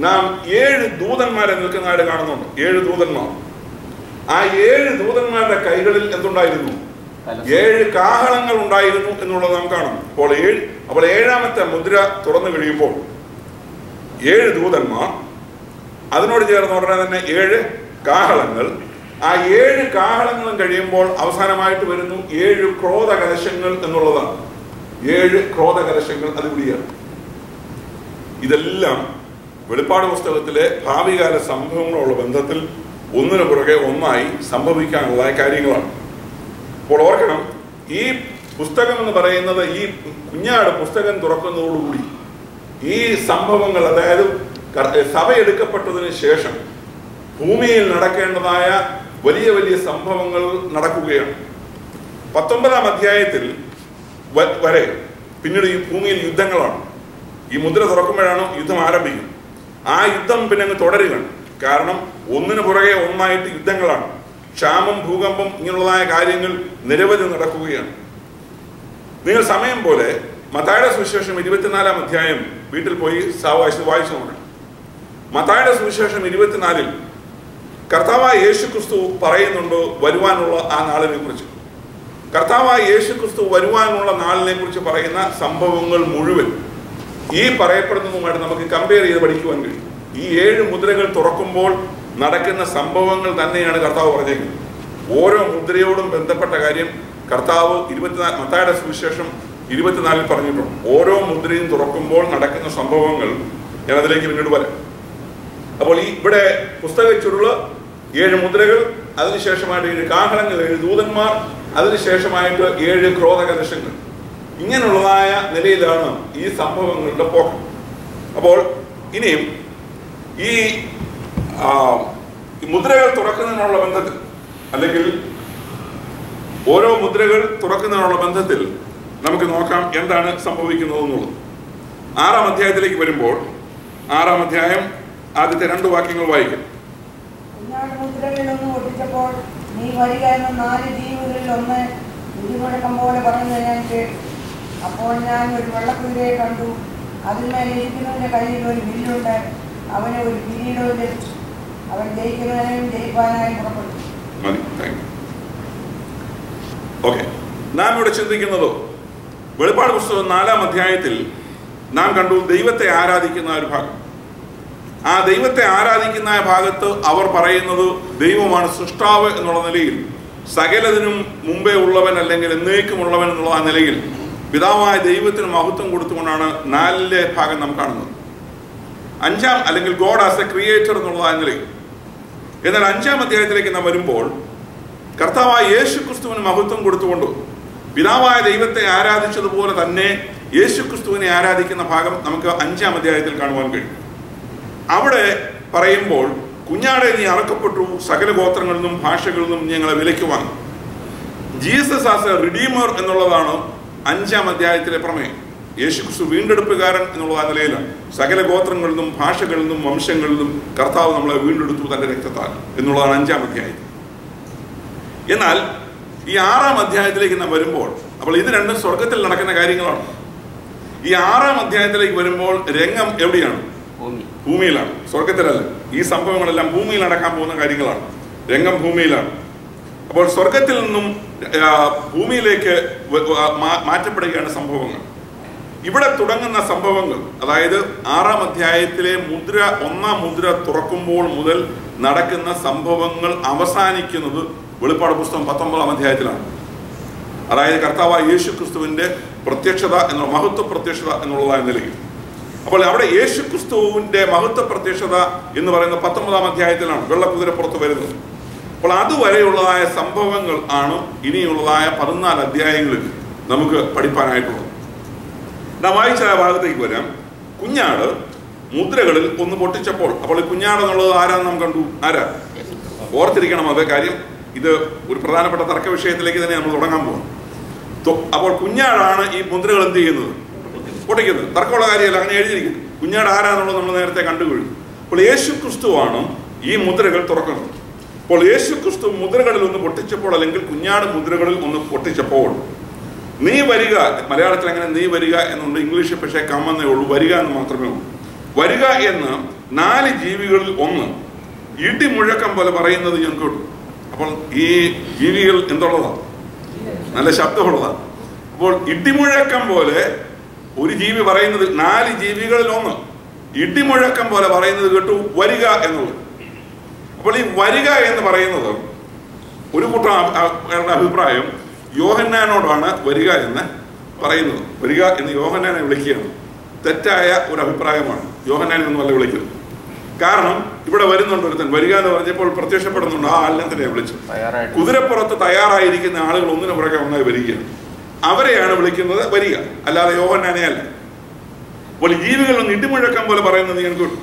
നാം 7 ദൂതന്മാരെ നിൽക്കുന്നതായിട്ട് കാണുന്നുണ്ട്. 7 ദൂതന്മാർ. ആ 7 ദൂതന്മാരുടെ കൈകളിൽ എന്തുണ്ടായിരുന്നു? 7 കാഹളങ്ങൾ ഉണ്ടായിരുന്നു എന്നുള്ളത് നാം കാണും. അപ്പോൾ 7ാമത്തെ മുദ്ര തുറന്നു കഴിയുമ്പോൾ 7 ദൂതന്മാർ, അതിനോട് ചേർന്ന് ഉടനെ തന്നെ 7 കാഹളങ്ങൾ. ആ 7 കാഹളങ്ങളും കഴിയുമ്പോൾ അവസാനമായിട്ട് വരുന്നു 7 ക്രോധകലശങ്ങൾ എന്നുള്ളതാണ്. 7 ക്രോധകലശങ്ങൾ അതിവിടെയാണ്. ഇതെല്ലാം വെളിപ്പാട് പുസ്തകത്തിലെ ഭാവികാല സംഭവങ്ങളുള്ള ബന്ധത്തിൽ ഒന്നിനു പുറകെ ഒന്നായി സംഭവിക്കാനുള്ള കാര്യങ്ങളാണ്. അപ്പോൾ ഓർക്കണം, ഈ പുസ്തകം എന്ന് പറയുന്നത്, ഈ കുഞ്ഞാട് പുസ്തകം തുറക്കുന്നതോടുകൂടി ഈ സംഭവങ്ങൾ, അതായത് സഭ എടുക്കപ്പെട്ടതിന് ശേഷം ഭൂമിയിൽ നടക്കേണ്ടതായ വലിയ വലിയ സംഭവങ്ങൾ നടക്കുകയാണ്. 19ാം അധ്യായത്തിൽ വരെ പിന്നീട് ഈ ഭൂമിയിൽ യുദ്ധങ്ങളാണ്. ഈ മുദ്ര തുറക്കുമ്പോഴാണ് യുദ്ധം ആരംഭിക്കുന്നത്. ആ യുദ്ധം പിന്നെ അങ്ങ് തുടരുകയാണ്. കാരണം ഒന്നിനു പുറകെ ഒന്നായിട്ട് യുദ്ധങ്ങളാണ്. ക്ഷാമം, ഭൂകമ്പം, ഇങ്ങനെയുള്ളതായ കാര്യങ്ങൾ നിരവധി നടക്കുകയാണ്. നിങ്ങൾ സമയം പോലെ മത്തായിയുടെ സുവിശേഷം 24ാം അധ്യായം വീട്ടിൽ പോയി വായിച്ചു നോക്കണം. മത്തായിയുടെ സുവിശേഷം 24-ൽ കർത്താവായ യേശുക്രിസ്തു പറയുന്നുണ്ട് വരുവാനുള്ള ആ നാളിനെ കുറിച്ച്. കർത്താവായ യേശുക്രിസ്തു വരുവാനുള്ള നാളിനെ കുറിച്ച് പറയുന്ന സംഭവങ്ങൾ മുഴുവൻ ഈ പറയപ്പെടുന്നതുമായിട്ട് നമുക്ക് കമ്പയർ ചെയ്ത് പഠിക്കുവാൻ കഴിയും. ഈ 7 മുദ്രകൾ തുറക്കുമ്പോൾ നടക്കുന്ന സംഭവങ്ങൾ തന്നെയാണ് കർത്താവ് പറഞ്ഞേക്കുന്നത്. ഓരോ മുദ്രയോടും ബന്ധപ്പെട്ട കാര്യം കർത്താവ് മത്തായിയുടെ സുവിശേഷം 24-ൽ പറഞ്ഞിട്ടുണ്ട്. ഓരോ മുദ്രയും തുറക്കുമ്പോൾ നടക്കുന്ന സംഭവങ്ങൾ ഞാൻ അതിലേക്ക് പിന്നീട് വരാം. അപ്പോൾ ഇവിടെ പുസ്തക ചുരുള്, 7 മുദ്രകൾ, അതിനുശേഷമായിട്ട് 7 കാഹളങ്ങൾ, 7 ദൂതന്മാർ, അതിനുശേഷമായിട്ട് 7 ക്രോധകലശങ്ങൾ, ഇങ്ങനെയുള്ളതായ നിലയിലാണ് ഈ സംഭവങ്ങളുടെ പോക്ക്. അപ്പോൾ ഇനിയും ഈ മുദ്രകൾ തുറക്കുന്നതിനുള്ള ബന്ധത്തിൽ, അല്ലെങ്കിൽ ഓരോ മുദ്രകൾ തുറക്കുന്നതിനുള്ള ബന്ധത്തിൽ നമുക്ക് നോക്കാം എന്താണ് സംഭവിക്കുന്നത് എന്നുള്ളത്. 6ാം അധ്യായത്തിലേക്ക് വരുമ്പോൾ 6ാം അധ്യായം ആദ്യത്തെ 2 വാക്യങ്ങൾ വായിക്കാം. മുദ്രകളിലൊന്ന് ഒട്ടിച്ചപ്പോൾ നീ വരിക എന്ന 4 ജീവികളിൽ ഒന്ന് ഇടിമുഴക്കം പോലെ പറഞ്ഞു ഞാൻ കേട്ടു. അപ്പോൾ ഞാൻ ഒരു വെള്ളക്കുതിരയെ കണ്ടു. അതിന്മേൽ ഇരിക്കുന്നവന്റെ കയ്യിൽ ഒരു വില്ലുണ്ട്. അവന് ഒരു കിരീടവും ലഭിച്ചു. അവൻ ജയിക്കുന്നവനെയും ജയിപ്പാനായി പുറപ്പെട്ടു. നാം ഇവിടെ ചിന്തിക്കുന്നതോ വെളിപ്പാട് പുസ്തകം 4ാം അധ്യായത്തിൽ നാം കണ്ടു ദൈവത്തെ ആരാധിക്കുന്ന ഒരു ഭാഗം. ആ ദൈവത്തെ ആരാധിക്കുന്ന ഭാഗത്ത് അവർ പറയുന്നത് ദൈവമാണ് സൃഷ്ടാവ് എന്നുള്ള നിലയിൽ, സകലതിനും മുമ്പേ ഉള്ളവൻ അല്ലെങ്കിൽ എന്നേക്കുമുള്ളവൻ എന്നുള്ള ആ നിലയിൽ പിതാവായ ദൈവത്തിന് മഹത്വം കൊടുത്തുകൊണ്ടാണ് 4 ഭാഗം നാം കാണുന്നത്. 5 അല്ലെങ്കിൽ ഗോഡ് ആസ് എ ക്രിയേറ്റർ എന്നുള്ള ആ നിലയിൽ. എന്നാൽ 5-ാം അധ്യായത്തിലേക്ക് നാം വരുമ്പോൾ കർത്താവായ യേശു ക്രിസ്തുവിന് മഹത്വം കൊടുത്തുകൊണ്ട് പിതാവായ ദൈവത്തെ ആരാധിച്ചതുപോലെ തന്നെ യേശു ക്രിസ്തുവിനെ ആരാധിക്കുന്ന ഭാഗം നമുക്ക് 5-ാം അധ്യായത്തിൽ കാണുവാൻ കഴിയും. അവിടെ പറയുമ്പോൾ കുഞ്ഞാടെ നീ അറക്കപ്പെട്ടു, സകല ഗോത്രങ്ങളിൽ നിന്നും ഭാഷകളിൽ നിന്നും ഞങ്ങളെ വിലയ്ക്ക് വാങ്ങി. ജീസസ് ആസ് എ റിഡീമർ എന്നുള്ളതാണ് 5-ാം അധ്യായത്തിലെ പ്രമേയം. യേശു ക്രിസ്തു വീണ്ടെടുപ്പുകാരൻ എന്നുള്ള ആ നിലയിലാണ്. സകല ഗോത്രങ്ങളിൽ നിന്നും ഭാഷകളിൽ നിന്നും വംശങ്ങളിൽ നിന്നും കർത്താവ് നമ്മളെ വീണ്ടെടുത്തു തന്റെ രക്തത്താൽ എന്നുള്ളതാണ് 5-ാം അധ്യായം. എന്നാൽ ഈ 6-ാം അധ്യായത്തിലേക്ക് നാം വരുമ്പോൾ, അപ്പോൾ ഇത് രണ്ടും സ്വർഗത്തിൽ നടക്കുന്ന കാര്യങ്ങളാണ്. ഈ 6-ാം അധ്യായത്തിലേക്ക് വരുമ്പോൾ രംഗം എവിടെയാണ്? ഭൂമിയിലാണ്, സ്വർഗത്തിലല്ല. ഈ സംഭവങ്ങളെല്ലാം ഭൂമിയിൽ നടക്കാൻ പോകുന്ന കാര്യങ്ങളാണ്. രംഗം ഭൂമിയിലാണ്. അപ്പോൾ സ്വർഗത്തിൽ നിന്നും ഭൂമിയിലേക്ക് മാറ്റപ്പെടുകയാണ് സംഭവങ്ങൾ. ഇവിടെ തുടങ്ങുന്ന സംഭവങ്ങൾ, അതായത് 6-ാം അധ്യായത്തിലെ 1-ാം മുദ്ര തുറക്കുമ്പോൾ മുതൽ നടക്കുന്ന സംഭവങ്ങൾ അവസാനിക്കുന്നത് വെളിപ്പാട് പുസ്തകം 19-ാം അധ്യായത്തിലാണ്. അതായത് കർത്താവായ യേശു ക്രിസ്തുവിന്റെ പ്രത്യക്ഷത എന്നുള്ള മഹത്വ പ്രത്യക്ഷത എന്നുള്ളതായ നിലയിൽ. അപ്പോൾ അവിടെ യേശു ക്രിസ്തുവിന്റെ മഹത്വ പ്രത്യക്ഷത എന്ന് പറയുന്ന 19-ാം അധ്യായത്തിലാണ് വെള്ളക്കുതിരപ്പുറത്ത് വരുന്നത്. അപ്പോൾ അതുവരെയുള്ളതായ സംഭവങ്ങൾ ആണ് ഇനിയുള്ളതായ 14 അധ്യായങ്ങളിൽ നമുക്ക് പഠിപ്പാനായിട്ടുള്ളത്. നാം വായിച്ച ആ ഭാഗത്തേക്ക് വരാം. കുഞ്ഞാട് മുദ്രകളിൽ ഒന്ന് പൊട്ടിച്ചപ്പോൾ, അപ്പോൾ ഈ കുഞ്ഞാട് എന്നുള്ളത് ആരാന്ന് നാം കണ്ടു. ആരാ? ഓർത്തിരിക്കണം അതേ കാര്യം. ഇത് ഒരു പ്രധാനപ്പെട്ട തർക്ക വിഷയത്തിലേക്ക് തന്നെ നമ്മൾ തുടങ്ങാൻ പോകും. അപ്പോൾ കുഞ്ഞാടാണ് ഈ മുദ്രകൾ എന്ത് ചെയ്യുന്നത്? പൊട്ടിക്കുന്നത്. തർക്കമുള്ള കാര്യമല്ല, അങ്ങനെ എഴുതിയിരിക്കുന്നു. കുഞ്ഞാട് ആരാന്നുള്ളത് നമ്മൾ നേരത്തെ കണ്ടുകഴിഞ്ഞു. അപ്പോൾ യേശു ക്രിസ്തുവാണ് ഈ മുദ്രകൾ തുറക്കുന്നത്. അപ്പോൾ യേശു ക്രിസ്തു മുദ്രകളിൽ ഒന്ന് പൊട്ടിച്ചപ്പോൾ, അല്ലെങ്കിൽ കുഞ്ഞാട് മുദ്രകളിൽ ഒന്ന് പൊട്ടിച്ചപ്പോൾ, നീ വരിക, മലയാളത്തിൽ അങ്ങനെ നീ വരിക എന്നുണ്ട്, ഇംഗ്ലീഷിൽ പക്ഷേ കമ്മെന്നേ ഉള്ളൂ, വരിക എന്ന് മാത്രമേ ഉള്ളൂ. വരിക എന്ന് 4 ജീവികളിൽ ഒന്ന് ഇടിമുഴക്കം പോലെ പറയുന്നത് ഞാൻ കേട്ടു. അപ്പോൾ ഈ ജീവികൾ എന്തുള്ളതാണ്? നല്ല ശബ്ദമുള്ളതാണ്. അപ്പോൾ ഇടിമുഴക്കം പോലെ ഒരു ജീവി പറയുന്നത്, 4 ജീവികളിൽ ഒന്ന് ഇടിമുഴക്കം പോലെ പറയുന്നത് കേട്ടു, വരിക എന്നുള്ളത്. അപ്പോൾ ഈ വരിക എന്ന് പറയുന്നത് ഒരു കൂട്ടം അഭിപ്രായം യോഹന്നാനോടാണ് വരിക എന്ന് പറയുന്നത്. വരിക എന്ന് യോഹന്നാനെ വിളിക്കുകയാണ്. തെറ്റായ ഒരു അഭിപ്രായമാണ്. യോഹന്നാനെ ഒന്നും അല്ല വിളിക്കുന്നത്. കാരണം ഇവിടെ വരുന്നുണ്ട് ഒരുത്തൻ, വരിക എന്ന് പറഞ്ഞപ്പോൾ പ്രത്യക്ഷപ്പെടുന്നുണ്ട്. ആ ആളിനെ തന്നെയാണ് വിളിച്ചത്. കുതിരപ്പുറത്ത് തയ്യാറായിരിക്കുന്ന ആളുകൾ ഒന്നിനു പുറകെ ഒന്നായി വരികയാണ്. അവരെയാണ് വിളിക്കുന്നത് വരിക, അല്ലാതെ യോഹന്നാനെ അല്ല. അപ്പോൾ ജീവികളൊന്നും ഇടിമുഴക്കം പോലെ പറയുന്നത് ഞാൻ കേട്ടു.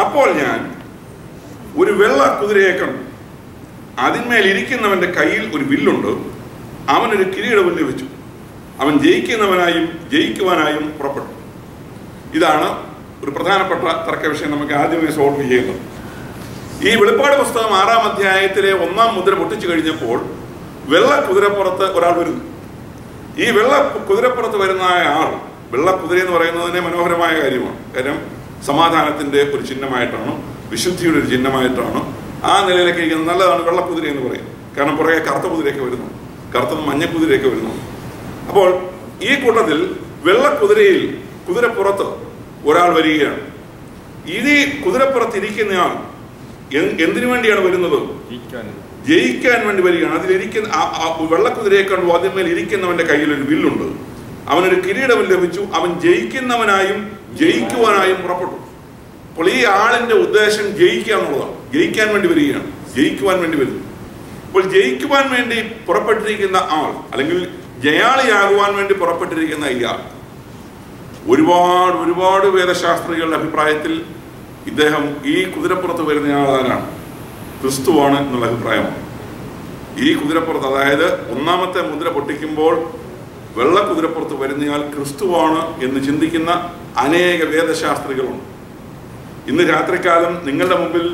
അപ്പോൾ ഞാൻ ഒരു വെള്ള കുതിരയെ കണ്ടു. അതിന്മേൽ ഇരിക്കുന്നവന്റെ കയ്യിൽ ഒരു വില്ലുണ്ട്. അവനൊരു കിരീടം ലഭിച്ചു. അവൻ ജയിക്കുന്നവനായും ജയിക്കുവാനായും പുറപ്പെട്ടു. ഇതാണ് ഒരു പ്രധാനപ്പെട്ട തർക്ക വിഷയം. നമുക്ക് ആദ്യമേ സോൾവ് ചെയ്യുന്നത്. ഈ വെളിപ്പാട് പുസ്തകം 6-ാം അധ്യായത്തിലെ 1-ാം മുദ്ര പൊട്ടിച്ചു കഴിഞ്ഞപ്പോൾ വെള്ള കുതിരപ്പുറത്ത് ഒരാൾ വരുന്നു. ഈ വെള്ള കുതിരപ്പുറത്ത് വരുന്ന ആൾ, വെള്ള കുതിര എന്ന് പറയുന്നതിനെ മനോഹരമായ കാര്യമാണ്. കാര്യം സമാധാനത്തിന്റെ ഒരു ചിഹ്നമായിട്ടാണ്, വിശുദ്ധിയുടെ ഒരു ചിഹ്നമായിട്ടാണ് ആ നിലയിലേക്ക് ഇരിക്കുന്നത്. നല്ലതാണ് വെള്ളക്കുതിര എന്ന് പറയുന്നത്. കാരണം പുറകെ കറുത്ത കുതിരയൊക്കെ വരുന്നു, കറുത്ത മഞ്ഞക്കുതിരയൊക്കെ വരുന്നു. അപ്പോൾ ഈ കൂട്ടത്തിൽ വെള്ളക്കുതിരയിൽ കുതിരപ്പുറത്ത് ഒരാൾ വരികയാണ്. ഇനി കുതിരപ്പുറത്തിരിക്കുന്നയാൾ എന്തിനു വേണ്ടിയാണ് വരുന്നത്? ജയിക്കാൻ വേണ്ടി വരികയാണ്. അതിലിരിക്കുന്ന വെള്ളക്കുതിരയെ കണ്ടു. അതിന്മേൽ ഇരിക്കുന്നവന്റെ കയ്യിൽ ഒരു വില്ലുണ്ട്. അവനൊരു കിരീടം ലഭിച്ചു. അവൻ ജയിക്കുന്നവനായും ജയിക്കുവാനായും പുറപ്പെട്ടു. അപ്പോൾ ഈ ആളിന്റെ ഉദ്ദേശം ജയിക്കുക എന്നുള്ളതാണ്. ജയിക്കാൻ വേണ്ടി വരികയാണ്, ജയിക്കുവാൻ വേണ്ടി വരുന്നു. അപ്പോൾ ജയിക്കുവാൻ വേണ്ടി പുറപ്പെട്ടിരിക്കുന്ന ആൾ, അല്ലെങ്കിൽ ജയാളിയാകുവാൻ വേണ്ടി പുറപ്പെട്ടിരിക്കുന്ന ഇയാൾ, ഒരുപാട് വേദശാസ്ത്രികളുടെ അഭിപ്രായത്തിൽ ഇദ്ദേഹം ഈ കുതിരപ്പുറത്ത് വരുന്ന ആളാരാണ്? ക്രിസ്തുവാണ് എന്നുള്ള അഭിപ്രായമാണ്. ഈ കുതിരപ്പുറത്ത്, അതായത് 1-ാമത്തെ മുദ്ര പൊട്ടിക്കുമ്പോൾ വെള്ള കുതിരപ്പുറത്ത് വരുന്നയാൾ ക്രിസ്തുവാണ് എന്ന് ചിന്തിക്കുന്ന അനേക വേദശാസ്ത്രികളുണ്ട്. ഇന്ന് രാത്രികാലം നിങ്ങളുടെ മുമ്പിൽ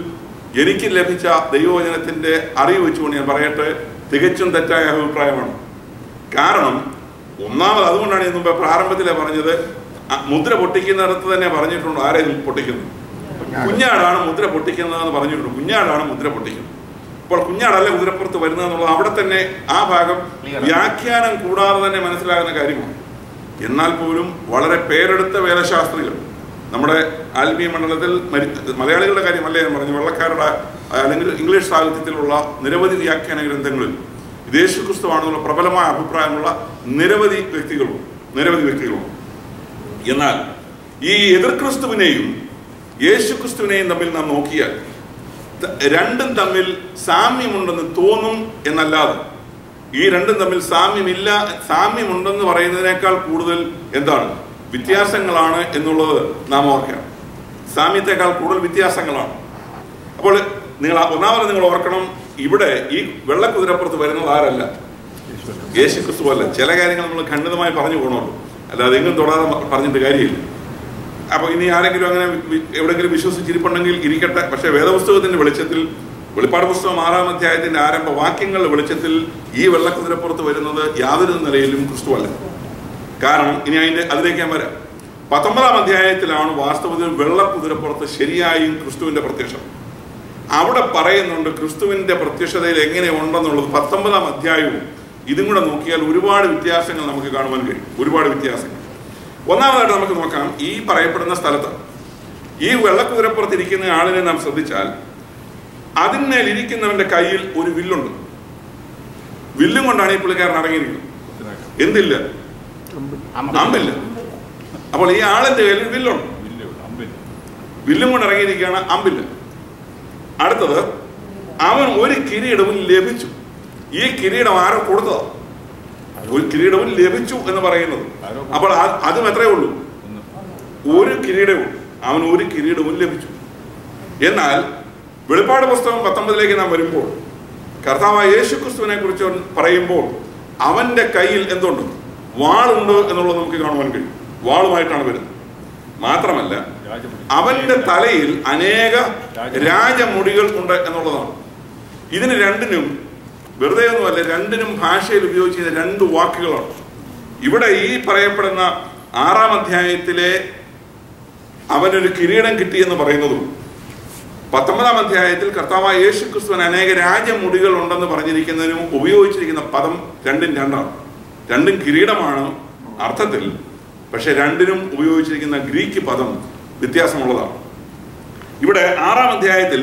എനിക്ക് ലഭിച്ച ദൈവവചനത്തിന്റെ അറിവ് വെച്ചുകൊണ്ട് ഞാൻ പറയട്ടെ, തികച്ചും തെറ്റായ അഭിപ്രായമാണ്. കാരണം ഒന്നാമത്, അതുകൊണ്ടാണ് ഇന്ന് പ്രാരംഭത്തിലെ പറഞ്ഞത്, മുദ്ര പൊട്ടിക്കുന്നിടത്ത് തന്നെ പറഞ്ഞിട്ടുണ്ട് ആരെ പൊട്ടിക്കുന്നത്. കുഞ്ഞാടാണ് മുദ്ര പൊട്ടിക്കുന്നതെന്ന് പറഞ്ഞിട്ടുണ്ട്. കുഞ്ഞാടാണ് മുദ്ര പൊട്ടിക്കുന്നത്. അപ്പോൾ കുഞ്ഞാടല്ല കുതിരപ്പുറത്ത് വരുന്നതെന്നുള്ളത് അവിടെ തന്നെ ആ ഭാഗം വ്യാഖ്യാനം കൂടാതെ തന്നെ മനസ്സിലാകുന്ന കാര്യമാണ്. എന്നാൽ പോലും വളരെ പേരെടുത്ത വേദശാസ്ത്രികൾ, നമ്മുടെ ആത്മീയ മണ്ഡലത്തിൽ മലയാളികളുടെ കാര്യമല്ല ഞാൻ പറഞ്ഞു, വെള്ളക്കാരുടെ അല്ലെങ്കിൽ ഇംഗ്ലീഷ് സാഹിത്യത്തിലുള്ള നിരവധി വ്യാഖ്യാന ഗ്രന്ഥങ്ങളിൽ യേശുക്രിസ്തുവാണെന്നുള്ള പ്രബലമായ അഭിപ്രായമുള്ള നിരവധി വ്യക്തികളും. എന്നാൽ ഈ എതിർ ക്രിസ്തുവിനെയും യേശുക്രിസ്തുവിനെയും തമ്മിൽ നാം നോക്കിയാൽ രണ്ടും തമ്മിൽ സാമ്യമുണ്ടെന്ന് തോന്നും എന്നല്ലാതെ ഈ രണ്ടും തമ്മിൽ സാമ്യമുണ്ടെന്ന് പറയുന്നതിനേക്കാൾ കൂടുതൽ എന്താണ് വ്യത്യാസങ്ങളാണ് എന്നുള്ളത് നാം ഓർക്കണം. സാമ്യത്തെക്കാൾ കൂടുതൽ വ്യത്യാസങ്ങളാണ്. അപ്പോൾ ഒന്നാമത് നിങ്ങൾ ഓർക്കണം, ഇവിടെ ഈ വെള്ളക്കുതിരപ്പുറത്ത് വരുന്നത് ആരല്ല? യേശുക്രിസ്തു അല്ല. ചില കാര്യങ്ങൾ നമ്മൾ ഖണ്ഡിതമായി പറഞ്ഞു പോകണമല്ലോ, അല്ലാതെ എങ്ങും തൊടാതെ പറഞ്ഞിട്ട് കാര്യമില്ല. അപ്പോൾ ഇനി ആരെങ്കിലും അങ്ങനെ എവിടെയെങ്കിലും വിശ്വസിച്ചിരിപ്പുണ്ടെങ്കിൽ ഇരിക്കട്ടെ. പക്ഷേ വേദപുസ്തകത്തിന്റെ വെളിച്ചത്തിൽ, വെളിപ്പാട് പുസ്തകം 6-ാം അധ്യായത്തിന്റെ ആരംഭ വാക്യങ്ങളുടെ വെളിച്ചത്തിൽ ഈ വെള്ളക്കുതിരപ്പുറത്ത് വരുന്നത് യാതൊരു നിലയിലും ക്രിസ്തുവല്ല. കാരണം ഇനി അതിലേക്ക് ഞാൻ വരാം. 19-ാം അധ്യായത്തിലാണ് വാസ്തവത്തിൽ വെള്ളക്കുതിരപ്പുറത്ത് ശരിയായും ക്രിസ്തുവിന്റെ പ്രത്യക്ഷം. അവിടെ പറയുന്നുണ്ട് ക്രിസ്തുവിന്റെ പ്രത്യക്ഷതയിൽ എങ്ങനെ ഉണ്ടെന്നുള്ളത്. 19-ാം അധ്യായവും ഇതും കൂടെ നോക്കിയാൽ ഒരുപാട് വ്യത്യാസങ്ങൾ നമുക്ക് കാണുവാൻ കഴിയും. ഒരുപാട് വ്യത്യാസങ്ങൾ. ഒന്നാമതായിട്ട് നമുക്ക് നോക്കാം, ഈ പറയപ്പെടുന്ന സ്ഥലത്ത് ഈ വെള്ളക്കുതിരപ്പുറത്ത് ഇരിക്കുന്ന ആളിനെ നാം ശ്രദ്ധിച്ചാൽ അതിന്മേൽ ഇരിക്കുന്നവന്റെ കയ്യിൽ ഒരു വില്ലുണ്ട്. വില്ലും കൊണ്ടാണ് ഈ പുള്ളിക്കാരൻ ഇറങ്ങിയിരിക്കുന്നത്. എന്തില്ല? അമ്പില്ല. അപ്പോൾ ഈ ആളിന്റെ കയ്യിൽ വില്ലുണ്ട്, വില്ലും കൊണ്ട് ഇറങ്ങിയിരിക്കുകയാണ്, അമ്പില്ല. അടുത്തത്, അവൻ ഒരു കിരീടവും ലഭിച്ചു. ഈ കിരീടം ആരോ കൊടുത്തതാ? ഒരു കിരീടവും ലഭിച്ചു എന്ന് പറയുന്നത്. അപ്പോൾ അതും എത്രയേ ഉള്ളൂ? ഒരു കിരീടവും. അവൻ ഒരു കിരീടവും ലഭിച്ചു. എന്നാൽ വെളിപ്പാട് പുസ്തകം 19-ലേക്ക് നാം വരുമ്പോൾ കർത്താവായ യേശുക്രിസ്തുവിനെ കുറിച്ച് പറയുമ്പോൾ അവന്റെ കയ്യിൽ എന്തുണ്ട്? വാളുണ്ട് എന്നുള്ളത് നമുക്ക് കാണുവാൻ കഴിയും. വാളുമായിട്ടാണ് വരുന്നത്. മാത്രമല്ല അവന്റെ തലയിൽ അനേക രാജമുടികൾ ഉണ്ട് എന്നുള്ളതാണ്. ഇതിന് രണ്ടിനും വെറുതെ ഒന്നുമല്ല, രണ്ടിനും ഭാഷയിൽ ഉപയോഗിച്ചിരുന്ന രണ്ട് വാക്കുകളാണ്. ഇവിടെ ഈ പറയപ്പെടുന്ന 6-ാം അധ്യായത്തിലെ അവനൊരു കിരീടം കിട്ടിയെന്ന് പറയുന്നതും 19-ാം അധ്യായത്തിൽ കർത്താവായ യേശുക്രിസ്തുവിന് അനേക രാജമുടികൾ ഉണ്ടെന്ന് പറഞ്ഞിരിക്കുന്നതിനും ഉപയോഗിച്ചിരിക്കുന്ന പദം രണ്ടും രണ്ടാണ്. രണ്ടും കിരീടമാണ് അർത്ഥത്തിൽ, പക്ഷെ രണ്ടിനും ഉപയോഗിച്ചിരിക്കുന്ന ഗ്രീക്ക് പദം വ്യത്യാസമുള്ളതാണ്. ഇവിടെ 6-ാം അധ്യായത്തിൽ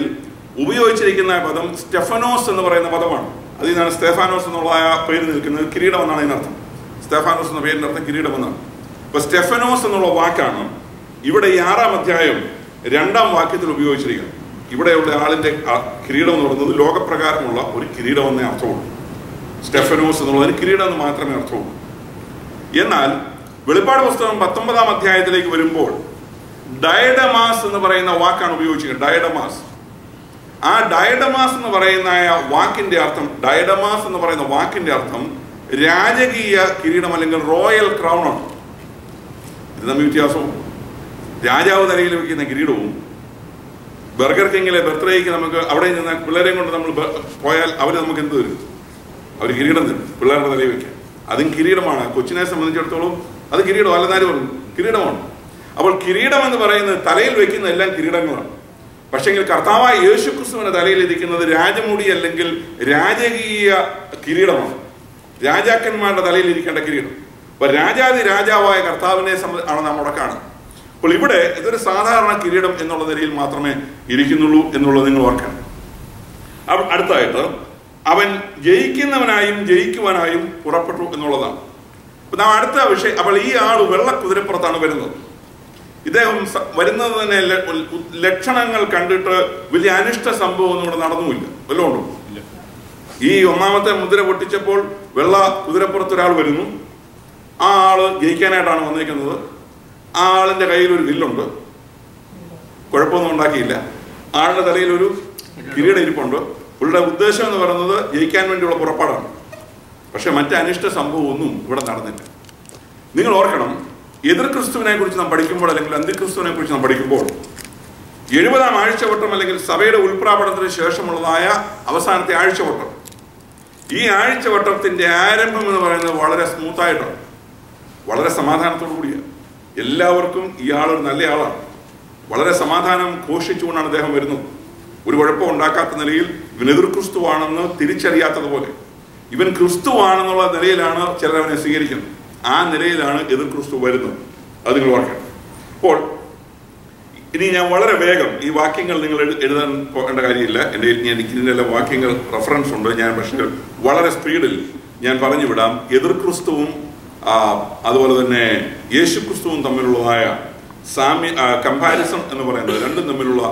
ഉപയോഗിച്ചിരിക്കുന്ന പദം സ്റ്റെഫനോസ് എന്ന് പറയുന്ന പദമാണ്. അതിൽ നിന്നാണ് സ്തെഫാനോസ് എന്നുള്ള പേര് നിൽക്കുന്നത്. കിരീടം എന്നാണ് ഇതിനർത്ഥം. സ്തെഫാനോസ് എന്ന പേരിന്റെ അർത്ഥം കിരീടം എന്നാണ്. ഇപ്പൊ സ്റ്റെഫനോസ് എന്നുള്ള വാക്കാണ് ഇവിടെ ഈ 6-ാം അധ്യായം 2-ാം വാക്യത്തിൽ ഉപയോഗിച്ചിരിക്കുന്നത്. ഇവിടെയുള്ള ആളിന്റെ കിരീടം എന്ന് പറയുന്നത് ലോകപ്രകാരമുള്ള ഒരു കിരീടം എന്നേ അർത്ഥമുള്ളൂ. സ്റ്റെഫനോസ് എന്നുള്ളതിന് കിരീടം എന്ന് മാത്രമേ അർത്ഥമുള്ളൂ. എന്നാൽ വെളിപ്പാട് പുസ്തകം 19-ാം അധ്യായത്തിലേക്ക് വരുമ്പോൾ ഡയഡമാസ് എന്ന് പറയുന്ന വാക്കാണ് ഉപയോഗിച്ചിരിക്കുന്നത്. ഡയഡമാസ്. ആ ഡയഡമാസ് എന്ന് പറയുന്ന വാക്കിന്റെ അർത്ഥം, ഡയഡമാസ് എന്ന് പറയുന്ന വാക്കിന്റെ അർത്ഥം രാജകീയ കിരീടം അല്ലെങ്കിൽ റോയൽ ക്രൗൺ ആണ്. ഇത് തമ്മിൽ വ്യത്യാസവും. രാജാവ് തലയിൽ വയ്ക്കുന്ന കിരീടവും ബർഗർ കിങ്ങിലെ ബർത്ത്ഡേക്ക് നമുക്ക് അവിടെ നിന്ന് പിള്ളേരെയും കൊണ്ട് നമ്മൾ പോയാൽ അവർ നമുക്ക് എന്ത് തരും? അവർ കിരീടം തരും പിള്ളേരുടെ തലയിൽ വയ്ക്കാൻ. അതും കിരീടമാണ്. കൊച്ചിനെ സംബന്ധിച്ചിടത്തോളം അത് കിരീടം അല്ലെന്നാരും പറഞ്ഞു, കിരീടമാണ്. അപ്പോൾ കിരീടം എന്ന് പറയുന്നത് തലയിൽ വെക്കുന്ന എല്ലാം കിരീടങ്ങളാണ്. പക്ഷെങ്കിൽ കർത്താവായ യേശുക്രിസ്തുവിന്റെ തലയിൽ ഇരിക്കുന്നത് രാജമുടി അല്ലെങ്കിൽ രാജകീയ കിരീടമാണ്. രാജാക്കന്മാരുടെ തലയിൽ ഇരിക്കേണ്ട കിരീടം. അപ്പൊ രാജാതി രാജാവായ കർത്താവിനെ ആണ് നാം അവിടെ കാണുന്നത്. അപ്പോൾ ഇവിടെ ഇതൊരു സാധാരണ കിരീടം എന്നുള്ള നിലയിൽ മാത്രമേ ഇരിക്കുന്നുള്ളൂ എന്നുള്ളത് നിങ്ങൾ ഓർക്കണം. അടുത്തായിട്ട് അവൻ ജയിക്കുന്നവനായും ജയിക്കുവാനായും പുറപ്പെട്ടു എന്നുള്ളതാണ്. അപ്പൊ നാം അടുത്ത വിഷയം. അപ്പോൾ ഈ ആള് വെള്ളക്കുതിരപ്പുറത്താണ് വരുന്നത്. ഇദ്ദേഹം വരുന്നത് തന്നെ ലക്ഷണങ്ങൾ കണ്ടിട്ട് വലിയ അനിഷ്ട സംഭവം ഒന്നും ഇവിടെ നടന്നുമില്ല. വല്ലതും ഉണ്ടോ? ഈ 1-ാമത്തെ മുദ്ര പൊട്ടിച്ചപ്പോൾ വെള്ള കുതിരപ്പുറത്ത് ഒരാൾ വരുന്നു. ആ ആള് ജയിക്കാനായിട്ടാണ് വന്നിരിക്കുന്നത്. ആ ആളിന്റെ കയ്യിൽ ഒരു വില്ലുണ്ട്. കുഴപ്പമൊന്നും ഉണ്ടാക്കിയില്ല. ആളുടെ തലയിൽ ഒരു കിരീടം ഇരിപ്പുണ്ട്. പുള്ളിയുടെ ഉദ്ദേശം എന്ന് പറയുന്നത് ജയിക്കാൻ വേണ്ടിയുള്ള പുറപ്പാടാണ്. പക്ഷെ മറ്റ് അനിഷ്ട സംഭവം ഒന്നും ഇവിടെ നടന്നില്ല. നിങ്ങൾ ഓർക്കണം, എതിർ ക്രിസ്തുവിനെ കുറിച്ച് നാം പഠിക്കുമ്പോൾ അല്ലെങ്കിൽ അന്തിക്രിസ്തുവിനെ കുറിച്ച് നാം പഠിക്കുമ്പോൾ 70-ാം ആഴ്ചവട്ടം അല്ലെങ്കിൽ സഭയുടെ ഉൾപ്രാപണത്തിന് ശേഷമുള്ളതായ അവസാനത്തെ ആഴ്ചവട്ടം, ഈ ആഴ്ചവട്ടത്തിന്റെ ആരംഭം എന്ന് പറയുന്നത് വളരെ സ്മൂത്തായിട്ടാണ്, വളരെ സമാധാനത്തോടു കൂടിയാണ്. എല്ലാവർക്കും ഇയാളൊരു നല്ല ആളാണ്. വളരെ സമാധാനം ഘോഷിച്ചുകൊണ്ടാണ് അദ്ദേഹം വരുന്നത്. ഒരു കുഴപ്പം ഉണ്ടാക്കാത്ത നിലയിൽ ഇവൻ എതിർ ക്രിസ്തുവാണെന്ന് തിരിച്ചറിയാത്തതുപോലെ ഇവൻ ക്രിസ്തുവാണെന്നുള്ള നിലയിലാണ് ചിലർ അവനെ സ്വീകരിക്കുന്നത്. ആ നിലയിലാണ് എതിർ ക്രിസ്തു വരുന്നത്. അത് നിങ്ങൾ ഓർക്കണം. അപ്പോൾ ഇനി ഞാൻ വളരെ വേഗം ഈ വാക്യങ്ങൾ നിങ്ങൾ എഴുതാൻ പോകേണ്ട കാര്യമില്ല. എനിക്ക് ഇതിൻ്റെ എല്ലാം വാക്യങ്ങൾ റെഫറൻസ് ഉണ്ട്. ഞാൻ പക്ഷേ വളരെ സ്പീഡിൽ ഞാൻ പറഞ്ഞു വിടാം. എതിർ ക്രിസ്തുവും അതുപോലെ തന്നെ യേശു ക്രിസ്തുവും തമ്മിലുള്ളതായ കമ്പാരിസൺ എന്ന് പറയുന്നത്, രണ്ടും തമ്മിലുള്ള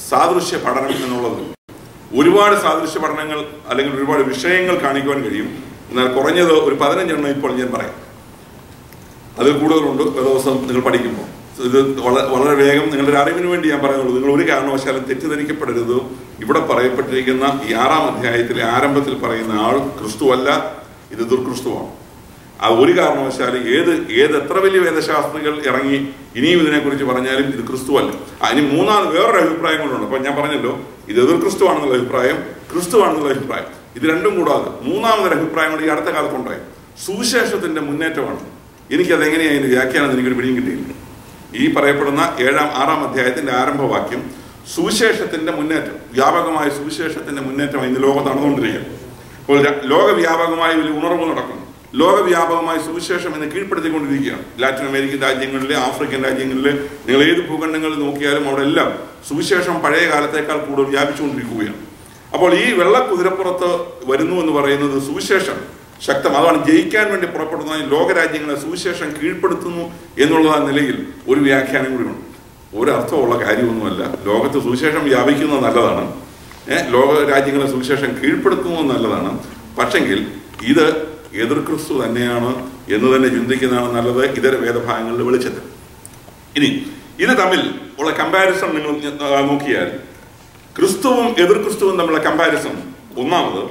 സാദൃശ്യ പഠനം എന്നുള്ളത് ഒരുപാട് സാദൃശ്യ പഠനങ്ങൾ അല്ലെങ്കിൽ ഒരുപാട് വിഷയങ്ങൾ കാണിക്കുവാൻ കഴിയും. എന്നാൽ കുറഞ്ഞത് ഒരു 15 എണ്ണം ഇപ്പോൾ ഞാൻ പറയാം. അതിൽ കൂടുതലുണ്ട് ദിവസം നിങ്ങൾ പഠിക്കുമ്പോൾ. ഇത് വളരെ വേഗം നിങ്ങളുടെ അറിവിന് വേണ്ടി ഞാൻ പറയുന്നുള്ളൂ. നിങ്ങൾ ഒരു കാരണവശാലും തെറ്റിദ്ധരിക്കപ്പെടരുത്. ഇവിടെ പറയപ്പെട്ടിരിക്കുന്ന ഈ 6-ാം അധ്യായത്തിലെ ആരംഭത്തിൽ പറയുന്ന ആൾ ക്രിസ്തുവല്ല, ഇത് ദുർക്രിസ്തുവാണ്. അത് ഒരു കാരണവശാലും എത്ര വലിയ വേദശാസ്ത്രികൾ ഇറങ്ങി ഇനിയും ഇതിനെക്കുറിച്ച് പറഞ്ഞാലും ഇത് ക്രിസ്തുവല്ല. ഇനി മൂന്നാമത് വേറൊരു അഭിപ്രായം കൊണ്ടുണ്ട്. അപ്പൊ ഞാൻ പറഞ്ഞല്ലോ, ഇത് എതിർ ക്രിസ്തുവാണെന്നുള്ള അഭിപ്രായം, ക്രിസ്തുവാണെന്നുള്ള അഭിപ്രായം. ഇത് രണ്ടും കൂടാതെ മൂന്നാമതൊരു അഭിപ്രായം കൂടി ഈ അടുത്ത കാലത്തുണ്ടായി. സുവിശേഷത്തിന്റെ മുന്നേറ്റമാണ്. എനിക്കതെങ്ങനെയാണ് അതിന്റെ വ്യാഖ്യാനം എനിക്കൊരു പിടിയും കിട്ടിയില്ല. ഈ പറയപ്പെടുന്ന 6-ാം അധ്യായത്തിന്റെ ആരംഭവാക്യം സുവിശേഷത്തിന്റെ മുന്നേറ്റം, വ്യാപകമായ സുവിശേഷത്തിന്റെ മുന്നേറ്റം ഇന്ന് ലോകം നടന്നുകൊണ്ടിരിക്കുക. അപ്പോൾ ലോകവ്യാപകമായി വലിയ ഉണർവ് നടക്കുന്നു. ലോകവ്യാപകമായി സുവിശേഷം എന്ന് കീഴ്പ്പെടുത്തിക്കൊണ്ടിരിക്കുകയാണ്. ലാറ്റിൻ അമേരിക്കൻ രാജ്യങ്ങളിലെ, ആഫ്രിക്കൻ രാജ്യങ്ങളിലെ, നിങ്ങൾ ഏത് ഭൂഖണ്ഡങ്ങളിൽ നോക്കിയാലും അവിടെ എല്ലാം സുവിശേഷം പഴയ കാലത്തേക്കാൾ കൂടുതൽ വ്യാപിച്ചുകൊണ്ടിരിക്കുകയാണ്. അപ്പോൾ ഈ വെള്ളക്കുതിരപ്പുറത്ത് വരുന്നു എന്ന് പറയുന്നത് സുവിശേഷം ശക്തം. അതാണ് ജയിക്കാൻ വേണ്ടി പുറപ്പെടുന്ന ലോകരാജ്യങ്ങളെ സുവിശേഷം കീഴ്പ്പെടുത്തുന്നു എന്നുള്ള നിലയിൽ ഒരു വ്യാഖ്യാനം കൂടിയുണ്ട്. ഒരർത്ഥമുള്ള കാര്യമൊന്നുമല്ല. ലോകത്ത് സുവിശേഷം വ്യാപിക്കുന്നത് നല്ലതാണ്, ലോകരാജ്യങ്ങളെ സുവിശേഷം കീഴ്പ്പെടുത്തുന്നത് നല്ലതാണ്. പക്ഷെങ്കിൽ ഇത് എതിർ ക്രിസ്തു തന്നെയാണ് എന്ന് തന്നെ ചിന്തിക്കുന്നതാണ് നല്ലത്, ഇതര വേദഭാഗങ്ങളുടെ വെളിച്ചത്തിൽ. ഇനി ഇത് തമ്മിൽ ഉള്ള കമ്പാരിസൺ നിങ്ങൾ നോക്കിയാൽ, ക്രിസ്തുവും എതിർ ക്രിസ്തുവും തമ്മിലുള്ള കമ്പാരിസൺ, ഒന്നാമത്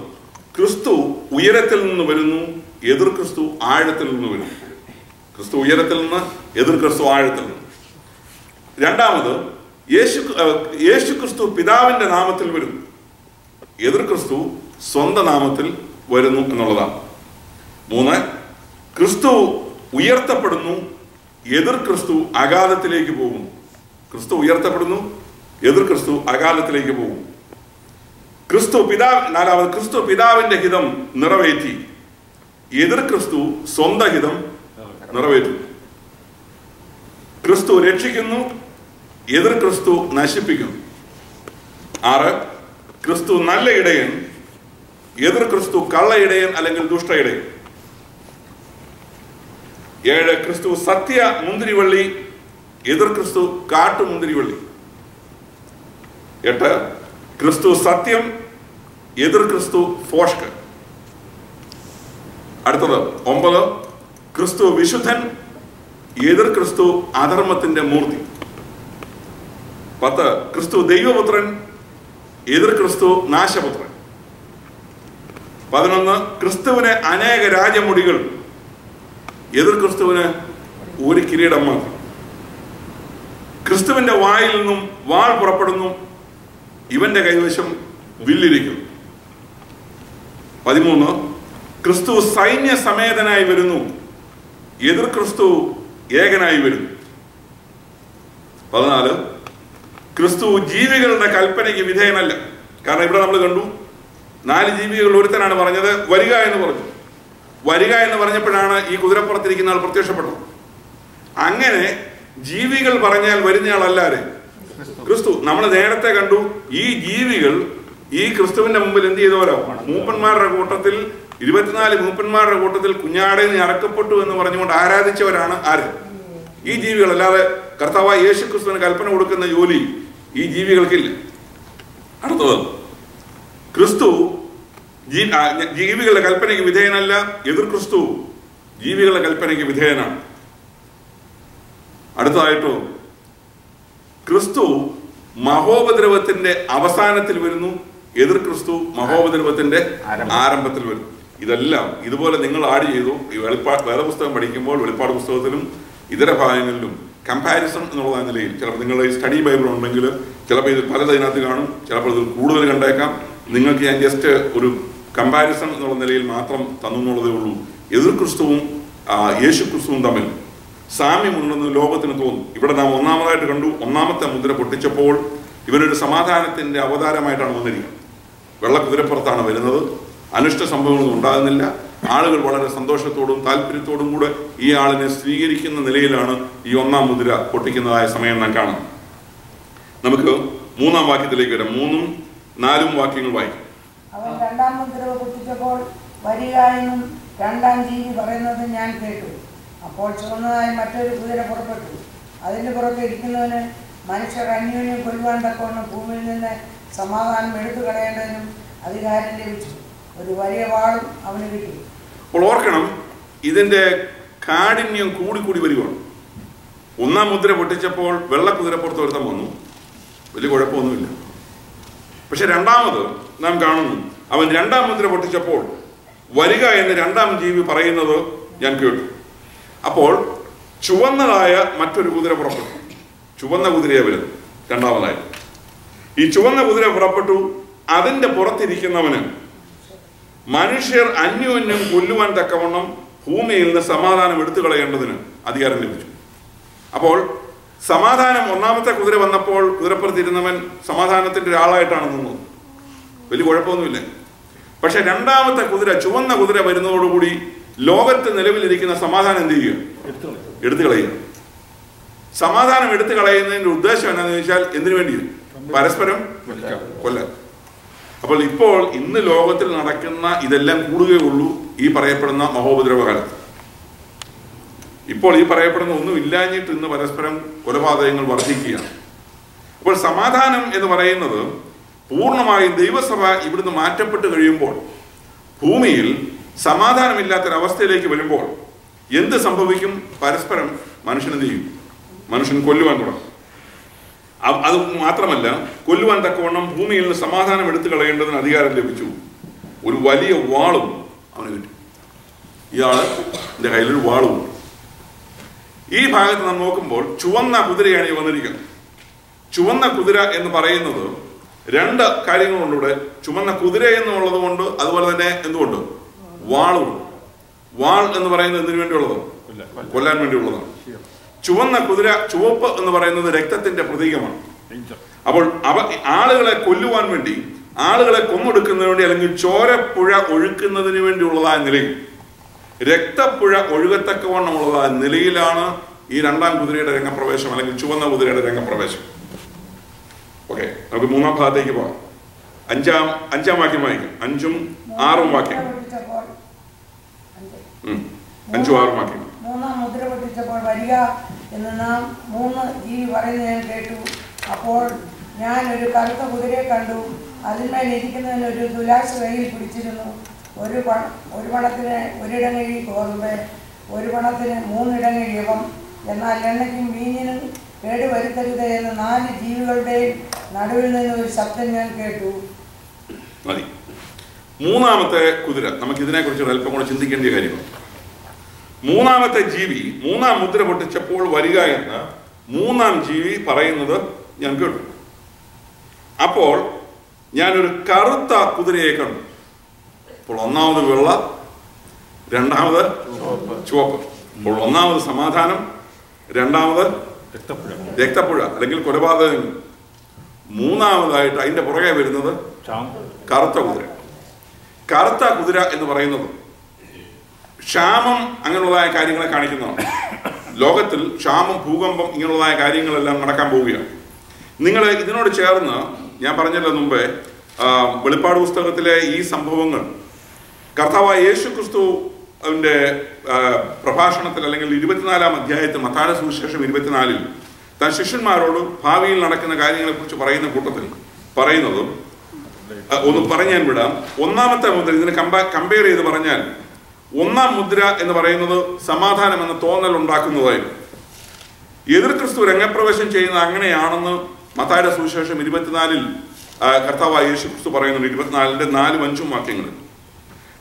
ക്രിസ്തു ഉയരത്തിൽ നിന്ന് വരുന്നു, എതിർ ക്രിസ്തു ആഴത്തിൽ നിന്ന് വരുന്നു. ക്രിസ്തു ഉയരത്തിൽ നിന്ന്, എതിർ ക്രിസ്തു ആഴത്തിൽ നിന്ന്. രണ്ടാമത് യേശു ക്രിസ്തു പിതാവിന്റെ നാമത്തിൽ വരുന്നു, എതിർ ക്രിസ്തു സ്വന്തം നാമത്തിൽ വരുന്നു എന്നുള്ളതാണ്. 3, ക്രിസ്തു ഉയർത്തപ്പെടുന്നു, എതിർ ക്രിസ്തു അഗാധത്തിലേക്ക് പോകുന്നു. ക്രിസ്തു ഉയർത്തപ്പെടുന്നു, എതിർ ക്രിസ്തു അഗാധത്തിലേക്ക് പോകും. 4, ക്രിസ്തു പിതാവിന്റെ ഹിതം നിറവേറ്റി, എതിർ ക്രിസ്തു സ്വന്തം ഹിതം നിറവേറ്റുന്നു. ക്രിസ്തു രക്ഷിക്കുന്നു, എതിർ ക്രിസ്തു നശിപ്പിക്കുന്നു. 6, ക്രിസ്തു നല്ല ഇടയൻ, എതിർ ക്രിസ്തു കള്ള ഇടയൻ അല്ലെങ്കിൽ ദുഷ്ട ഇടയൻ. 7, ക്രിസ്തു സത്യ മുന്തിരിവള്ളി, എതിർ ക്രിസ്തു കാട്ടുമുന്തിരിവള്ളി. 8, ക്രിസ്തു സത്യം, എതിർ ക്രിസ്തു ഫോഷ്ക്. അടുത്തത് 9, ക്രിസ്തു വിശുദ്ധൻ, എതിർ ക്രിസ്തു അധർമ്മത്തിന്റെ മൂർത്തി. 10, ക്രിസ്തു ദൈവപുത്രൻ, എതിർ ക്രിസ്തു നാശപുത്രൻ. 11, ക്രിസ്തുവിന് അനേക രാജമുടികൾ, എതിർ ക്രിസ്തുവിന് ഒരു കിരീടം മാത്രം. ക്രിസ്തുവിന്റെ വായിൽ നിന്നും വാൾ പുറപ്പെടുന്നു, ഇവന്റെ കൈവശം വില്ലിരിക്കുന്നു. 13, ക്രിസ്തു സൈന്യ സമേതനായി വരുന്നു, എതിർ ക്രിസ്തു ഏകനായി വരുന്നു. 14, ക്രിസ്തു ജീവികളുടെ കൽപ്പനയ്ക്ക് വിധേയനല്ല. കാരണം ഇവിടെ നമ്മൾ കണ്ടു, 4 ജീവികൾ ഒരുത്തനാണ് പറഞ്ഞത് വരിക എന്ന് പറഞ്ഞു. വരിക എന്ന് പറഞ്ഞപ്പോഴാണ് ഈ കുതിരപ്പുറത്തിരിക്കുന്ന ആൾ പ്രത്യക്ഷപ്പെട്ടത്. അങ്ങനെ ജീവികൾ പറഞ്ഞാൽ വരുന്നയാളല്ലാരെ ക്രിസ്തു. നമ്മൾ നേരത്തെ കണ്ടു, ഈ ജീവികൾ ഈ ക്രിസ്തുവിന്റെ മുമ്പിൽ എന്ത് ചെയ്തവരോ, മൂപ്പന്മാരുടെ കൂട്ടത്തിൽ 24 മൂപ്പന്മാരുടെ കൂട്ടത്തിൽ കുഞ്ഞാടയിൽ നിന്ന് അറക്കപ്പെട്ടു എന്ന് പറഞ്ഞുകൊണ്ട് ആരാധിച്ചവരാണ് ആര്? ഈ ജീവികൾ. അല്ലാതെ കർത്താവായ യേശു ക്രിസ്തുവിന് കൽപ്പന കൊടുക്കുന്ന ജോലി ഈ ജീവികൾക്കില്ല. അടുത്തത്, ക്രിസ്തു ജീവികളുടെ കൽപ്പനയ്ക്ക് വിധേയനല്ല, എതിർ ക്രിസ്തു ജീവികളുടെ കൽപ്പനയ്ക്ക് വിധേയനാണ്. അടുത്തതായിട്ടോ, ക്രിസ്തു മഹോപദ്രവത്തിന്റെ അവസാനത്തിൽ വരുന്നു, എതിർ ക്രിസ്തു മഹോപദ്രവത്തിന്റെ ആരംഭത്തിൽ വരുന്നു. ഇതെല്ലാം ഇതുപോലെ നിങ്ങൾ ആഡ് ചെയ്തു. ഈ വേദപുസ്തകം പഠിക്കുമ്പോൾ വെളിപ്പാട് പുസ്തകത്തിലും ഇതര ഭാഗങ്ങളിലും കമ്പാരിസൺ എന്നുള്ള നിലയിൽ ചിലപ്പോൾ നിങ്ങൾ ഈ സ്റ്റഡി ബൈബിൾ ഉണ്ടെങ്കിൽ ചിലപ്പോൾ ഇത് പലതിനകത്ത് കാണും, ചിലപ്പോൾ ഇതിൽ കൂടുതൽ കണ്ടേക്കാം. നിങ്ങൾക്ക് ഞാൻ ജസ്റ്റ് ഒരു കമ്പാരിസൺ എന്നുള്ള നിലയിൽ മാത്രം തന്നു എന്നുള്ളതേ ഉള്ളൂ. എതിർ ക്രിസ്തുവും യേശു ക്രിസ്തുവും തമ്മിൽ സാമ്യമുണ്ടെന്ന് ലോകത്തിന് തോന്നും. ഇവിടെ നാം ഒന്നാമതായിട്ട് കണ്ടു, ഒന്നാമത്തെ മുദ്ര പൊട്ടിച്ചപ്പോൾ ഇവനൊരു സമാധാനത്തിന്റെ അവതാരമായിട്ടാണ് വന്നിരിക്കുന്നത്. വെള്ളക്കുതിരപ്പുറത്താണ് വരുന്നത്, അനിഷ്ട സംഭവങ്ങളൊന്നും ഉണ്ടാകുന്നില്ല. ആളുകൾ വളരെ സന്തോഷത്തോടും താല്പര്യത്തോടും കൂടെ ഈ ആളിനെ സ്വീകരിക്കുന്ന നിലയിലാണ് ഈ ഒന്നാം മുദ്ര പൊട്ടിക്കുന്നതായ സമയം നാം കാണുന്നത്. നമുക്ക് 3-ാം വാക്യത്തിലേക്ക് വരാം. 3ഉം 4ഉം വാക്യങ്ങൾ വായിക്കും. അവൻ രണ്ടാം മുദ്ര പൊട്ടിച്ചപ്പോൾ വരിക എന്നും രണ്ടാം ജീവി പറയുന്നത് ഞാൻ കേട്ടു. അപ്പോൾ ചുവന്നതായി മറ്റൊരു കുതിര പുറപ്പെട്ടു. അതിൻ്റെ പുറത്ത് ഇരിക്കുന്നവന് മനുഷ്യർ അന്യോന്യം കൊല്ലുവാൻ തക്കവണ്ണം ഭൂമിയിൽ നിന്ന് സമാധാനം എടുത്തു കളയേണ്ടതിനും അധികാരം ലഭിച്ചു. ഒരു വലിയ വാളും അവന് കിട്ടി. അപ്പോൾ ഓർക്കണം, ഇതിന്റെ കാഠിന്യം കൂടിക്കൂടി വരികയാണ്. 1-ാം മുദ്ര പൊട്ടിച്ചപ്പോൾ വെള്ളക്കുതിരപ്പുറത്ത് ഒരുത്തം വന്നു, വലിയ കുഴപ്പമൊന്നുമില്ല. പക്ഷെ രണ്ടാമത് നാം കാണുന്നു, അവൻ 2-ാം മുദ്ര പൊട്ടിച്ചപ്പോൾ വരിക എന്ന് 2-ാം ജീവി പറയുന്നത് ഞാൻ കേട്ടു. അപ്പോൾ ചുവന്നതായ മറ്റൊരു കുതിര പുറപ്പെട്ടു. ചുവന്ന കുതിരയെ വരുന്നു രണ്ടാമതായി. ഈ ചുവന്ന കുതിര പുറപ്പെട്ടു. അതിന്റെ പുറത്തിരിക്കുന്നവന് മനുഷ്യർ അന്യോന്യം കൊല്ലുവാൻ തക്കവണ്ണം ഭൂമിയിൽ നിന്ന് സമാധാനം എടുത്തു കളയേണ്ടതിന് അധികാരം ലഭിച്ചു. അപ്പോൾ സമാധാനം, 1-ാമത്തെ കുതിര വന്നപ്പോൾ കുതിരപ്പുറത്തിരുന്നവൻ സമാധാനത്തിന്റെ ഒരാളായിട്ടാണ് നിന്നത്, വലിയ കുഴപ്പമൊന്നുമില്ല. പക്ഷെ 2-ാമത്തെ കുതിര, ചുവന്ന കുതിര വരുന്നതോടുകൂടി ലോകത്ത് നിലവിലിരിക്കുന്ന സമാധാനം എന്ത് ചെയ്യുക? എടുത്തു കളയുക. സമാധാനം എടുത്തു കളയുന്നതിന്റെ ഉദ്ദേശം എന്താണെന്ന് ചോദിച്ചാൽ എന്തിനു വേണ്ടി? പരസ്പരം കൊല്ലാൻ. അപ്പോൾ ഇപ്പോൾ ഇന്ന് ലോകത്തിൽ നടക്കുന്ന ഇതെല്ലാം കൂടുകയുള്ളൂ ഈ പറയപ്പെടുന്ന മഹോപദ്രവകാലത്ത്. ഇപ്പോൾ ഈ പറയപ്പെടുന്ന ഒന്നും ഇല്ലാഞ്ഞിട്ട് ഇന്ന് പരസ്പരം കൊലപാതകങ്ങൾ വർദ്ധിക്കുകയാണ്. അപ്പോൾ സമാധാനം എന്ന് പറയുന്നത് പൂർണ്ണമായും ദൈവസഭ ഇവിടുന്ന് മാറ്റപ്പെട്ട് കഴിയുമ്പോൾ, ഭൂമിയിൽ സമാധാനമില്ലാത്തൊരവസ്ഥയിലേക്ക് വരുമ്പോൾ എന്ത് സംഭവിക്കും? പരസ്പരം മനുഷ്യൻ എന്ത് ചെയ്യും? മനുഷ്യൻ കൊല്ലുവാൻ തുടങ്ങും. അത് മാത്രമല്ല, കൊല്ലുവാൻ തക്കവണ്ണം ഭൂമിയിൽ നിന്ന് സമാധാനം എടുത്തു കളയേണ്ടതിന് അധികാരം ലഭിച്ചു. ഒരു വലിയ വാളും അവന് കിട്ടി. ഇയാളെന്റെ കയ്യിലൊരു വാളും. ഈ ഭാഗത്ത് നാം നോക്കുമ്പോൾ ചുവന്ന കുതിരയാണ് ഈ വന്നിരിക്കുന്നത്. ചുവന്ന കുതിര എന്ന് പറയുന്നത് 2 കാര്യങ്ങളുണ്ട് ഇവിടെ. ചുവന്ന കുതിര എന്നുള്ളത് കൊണ്ട്, അതുപോലെ തന്നെ എന്തുകൊണ്ട്? വാളും. വാൾ എന്ന് പറയുന്നത് എന്തിനു വേണ്ടിയുള്ളത്? കൊല്ലാൻ വേണ്ടിയുള്ളതാണ്. ചുവന്ന കുതിര, ചുവപ്പ് എന്ന് പറയുന്നത് രക്തത്തിന്റെ പ്രതീകമാണ്. അപ്പോൾ ആളുകളെ കൊല്ലുവാൻ വേണ്ടി, ആളുകളെ കൊന്നൊടുക്കുന്നതിന് വേണ്ടി, അല്ലെങ്കിൽ ചോരപ്പുഴ ഒഴുക്കുന്നതിന് വേണ്ടിയുള്ളതായ നിലയിൽ, രക്തപ്പുഴ ഒഴുകത്തക്കവണ്ണമുള്ളതായ നിലയിലാണ് ഈ 2-ാം കുതിരയുടെ രംഗപ്രവേശം, അല്ലെങ്കിൽ ചുവന്ന കുതിരയുടെ രംഗപ്രവേശം. ഓക്കെ, നമുക്ക് 3-ാം ഭാഗത്തേക്ക് പോകാം. 5-ാം വാക്യം വായിക്കാം. 5ഉം 6ഉം വാക്യം. 5ഉം 6ഉം വാക്യം. 3-ാം മുദ്ര പൊട്ടിച്ചപ്പോൾ വരിക എന്ന് നാം 3 ജീവി പറയുന്നത് ഞാൻ കേട്ടു. അപ്പോൾ ഞാൻ ഒരു കറുത്ത കുതിരയെ കണ്ടു. അതിന്മേൽ ഇരിക്കുന്നതിന് ഒരു തുലാസ് കയ്യിൽ പിടിച്ചിരുന്നു. ഒരു പണത്തിന് 1 ഇടങ്ങഴി ഗോതമ്പ്, 1 പണത്തിന് 3 ഇടങ്ങഴി യവം. എന്നാൽ എണ്ണയ്ക്കും വീഞ്ഞിനും കേടുവരുത്തരുത് എന്ന് 4 ജീവികളുടെയും നടുവിൽ നിന്ന് ഒരു ശബ്ദം ഞാൻ കേട്ടു. മതി. 3-ാമത്തെ കുതിര, നമുക്ക് ഇതിനെക്കുറിച്ച് അല്പം കൂടെ ചിന്തിക്കേണ്ട കാര്യമാണ്. 3-ാമത്തെ ജീവി 3-ാം മുദ്ര പൊട്ടിച്ചപ്പോൾ വരിക എന്ന് 3-ാം ജീവി പറയുന്നത് ഞാൻ കേട്ടു. അപ്പോൾ ഞാനൊരു കറുത്ത കുതിരയെ കണ്ടു. അപ്പോൾ 1-ാമത് വെള്ള, 2-ാമത് ചുവപ്പ്. അപ്പോൾ 1-ാമത് സമാധാനം, 2-ാമത് രക്തപ്പുഴ അല്ലെങ്കിൽ കൊലപാതകങ്ങൾ, 3-ാമതായിട്ട് അതിന്റെ പുറകെ വരുന്നത് കറുത്ത കുതിര. കറുത്ത കുതിര എന്ന് പറയുന്നത് ക്ഷാമം അങ്ങനെയുള്ളതായ കാര്യങ്ങളെ കാണിക്കുന്നതാണ്. ലോകത്തിൽ ക്ഷാമം, ഭൂകമ്പം ഇങ്ങനെയുള്ളതായ കാര്യങ്ങളെല്ലാം നടക്കാൻ പോവുകയാണ്. നിങ്ങൾ ഇതിനോട് ചേർന്ന്, ഞാൻ പറഞ്ഞല്ലോ മുമ്പേ, വെളിപ്പാട് പുസ്തകത്തിലെ ഈ സംഭവങ്ങൾ കർത്താവായ യേശു ക്രിസ്തുവിന്റെ പ്രഭാഷണത്തിൽ, അല്ലെങ്കിൽ 24-ാം അധ്യായത്തിൽ, മത്തായിയുടെ സുവിശേഷം 24-ൽ താൻ ശിഷ്യന്മാരോട് ഭാവിയിൽ നടക്കുന്ന കാര്യങ്ങളെ കുറിച്ച് പറയുന്ന കൂട്ടത്തിൽ പറയുന്നത് ഒന്ന് പറഞ്ഞു ഞാൻ വിടാം. 1-ാമത്തെ മുദ്ര, ഇതിനെ കമ്പയർ ചെയ്ത് പറഞ്ഞാൽ, 1-ാം മുദ്ര എന്ന് പറയുന്നത് സമാധാനം എന്ന തോന്നൽ ഉണ്ടാക്കുന്നതായിരുന്നു. എതിർ ക്രിസ്തു രംഗപ്രവേശം ചെയ്യുന്നത് അങ്ങനെയാണെന്ന് മത്തായിയുടെ സുവിശേഷം 24-ൽ കർത്താവായ യേശു ക്രിസ്തു പറയുന്നുണ്ട്. 24-ന്റെ 4ഉം 5ഉം വാക്യങ്ങളിൽ.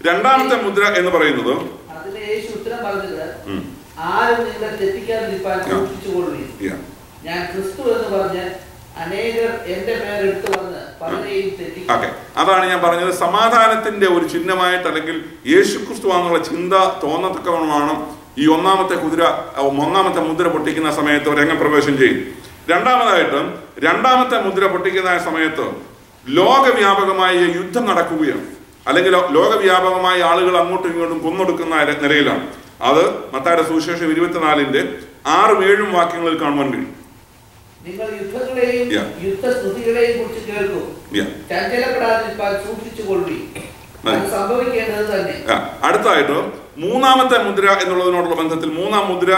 2-ാമത്തെ മുദ്ര എന്ന് പറയുന്നത് അതാണ് ഞാൻ പറഞ്ഞത്. സമാധാനത്തിന്റെ ഒരു ചിഹ്നമായിട്ട്, അല്ലെങ്കിൽ യേശു ക്രിസ്തു ആണെന്നുള്ള ചിന്ത തോന്നത്തക്കവണ്ണമാണ് ഈ 1-ാമത്തെ കുതിര, 1-ാമത്തെ മുദ്ര പൊട്ടിക്കുന്ന സമയത്ത് രംഗപ്രവേശം ചെയ്യും. 2-ാമതായിട്ട് 2-ാമത്തെ മുദ്ര പൊട്ടിക്കുന്ന സമയത്ത് ലോകവ്യാപകമായ യുദ്ധം നടക്കുകയാണ്. അല്ലെങ്കിൽ ലോകവ്യാപകമായി ആളുകൾ അങ്ങോട്ടും ഇങ്ങോട്ടും കൊന്നൊടുക്കുന്ന നിലയിലാണ്. അത് മത്തായിയുടെ സുവിശേഷം 24-ന്റെ 6-7 വാക്യങ്ങളിൽ കാണുവാൻ കഴിയും. നിങ്ങൾ യുദ്ധങ്ങളെയും യുദ്ധസ്തുതികളെയും കുറിച്ച് കേൾക്കും, ചഞ്ചലപ്പെടാതിരിക്കാൻ സൂക്ഷിച്ചുകൊള്ളുവിൻ, അത് സംഭവിക്കേണ്ടത് തന്നെ. അടുത്തായിട്ട് മൂന്നാമത്തെ മുദ്ര എന്നുള്ളതിനോടുള്ള ബന്ധത്തിൽ മൂന്നാം മുദ്ര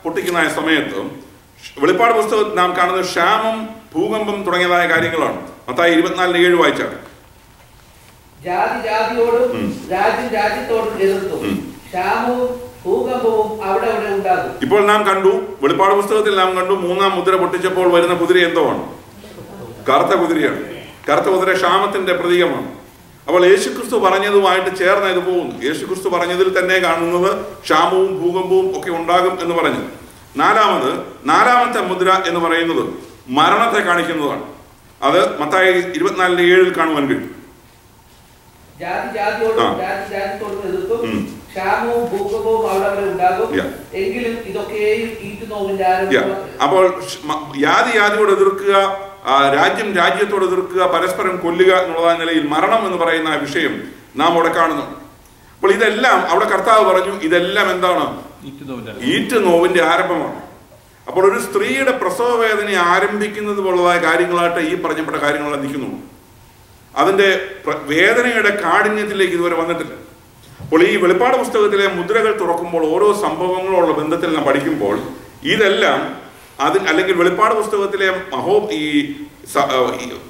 പൊട്ടിക്കുന്ന സമയത്ത് വെളിപ്പാട് പുസ്തകത്തിൽ നാം കാണുന്നത് ക്ഷാമം, ഭൂകമ്പം തുടങ്ങിയതായ കാര്യങ്ങളാണ്. മത്തായി 24-7 വായിച്ചാൽ ജാതി ജാതിയോടും രാജ്യം രാജ്യത്തോടും എതിർക്കും, ക്ഷാമവും ഭൂകമ്പവും അവിടെ അവിടെ ഉണ്ടാകും. ഇപ്പോൾ നാം കണ്ടു, വെളിപ്പാട് പുസ്തകത്തിൽ നാം കണ്ടു, മൂന്നാം മുദ്ര പൊട്ടിച്ചപ്പോൾ വരുന്ന കുതിര എന്തോ ആണ്? കറുത്ത കുതിരയാണ്. കറുത്ത കുതിര ക്ഷാമത്തിന്റെ പ്രതീകമാണ്. അപ്പോൾ യേശുക്രിസ്തു പറഞ്ഞതുമായിട്ട് ചേർന്ന് ഇത് പോകുന്നു. യേശുക്രിസ്തു പറഞ്ഞതിൽ തന്നെ കാണുന്നത് ക്ഷാമവും ഭൂകമ്പവും ഒക്കെ ഉണ്ടാകും എന്ന് പറഞ്ഞു. നാലാമത്തെ മുദ്ര എന്ന് പറയുന്നത് മരണത്തെ കാണിക്കുന്നതാണ്. അത് മത്തായി 24-7 കാണുവാൻ കഴിയും. ജാതി ജാതിയോടും രാജ്യം രാജ്യത്തോടും എതിർക്കും, ക്ഷാമവും ഭൂകമ്പവും അവിടെ അവിടെ ഉണ്ടാകും, എങ്കിലും ഇതൊക്കെയും ഈറ്റുനോവിന്റെ ആരംഭം. അപ്പോൾ യാതിയോട് എതിർക്കുക, രാജ്യം രാജ്യത്തോട് എതിർക്കുക, പരസ്പരം കൊല്ലുക എന്നുള്ളതായ നിലയിൽ മരണം എന്ന് പറയുന്ന വിഷയം നാം അവിടെ കാണുന്നു. അപ്പോൾ ഇതെല്ലാം അവിടെ കർത്താവ് പറഞ്ഞു, ഇതെല്ലാം എന്താണ്? ഈറ്റുനോവിന്റെ ആരംഭമാണ്. അപ്പോൾ ഒരു സ്ത്രീയുടെ പ്രസവ വേദന ആരംഭിക്കുന്നത് പോലുള്ളതായ കാര്യങ്ങളായിട്ട് ഈ പറഞ്ഞപ്പെട്ട കാര്യങ്ങളെല്ലാം നിൽക്കുന്നുള്ളൂ. അതിന്റെ വേദനയുടെ കാഠിന്യത്തിലേക്ക് ഇതുവരെ വന്നിട്ടില്ല. അപ്പോൾ ഈ വെളിപ്പാട് പുസ്തകത്തിലെ മുദ്രകൾ തുറക്കുമ്പോൾ ഓരോ സംഭവങ്ങളുള്ള ബന്ധത്തിൽ നാം പഠിക്കുമ്പോൾ ഇതെല്ലാം അല്ലെങ്കിൽ വെളിപ്പാട് പുസ്തകത്തിലെ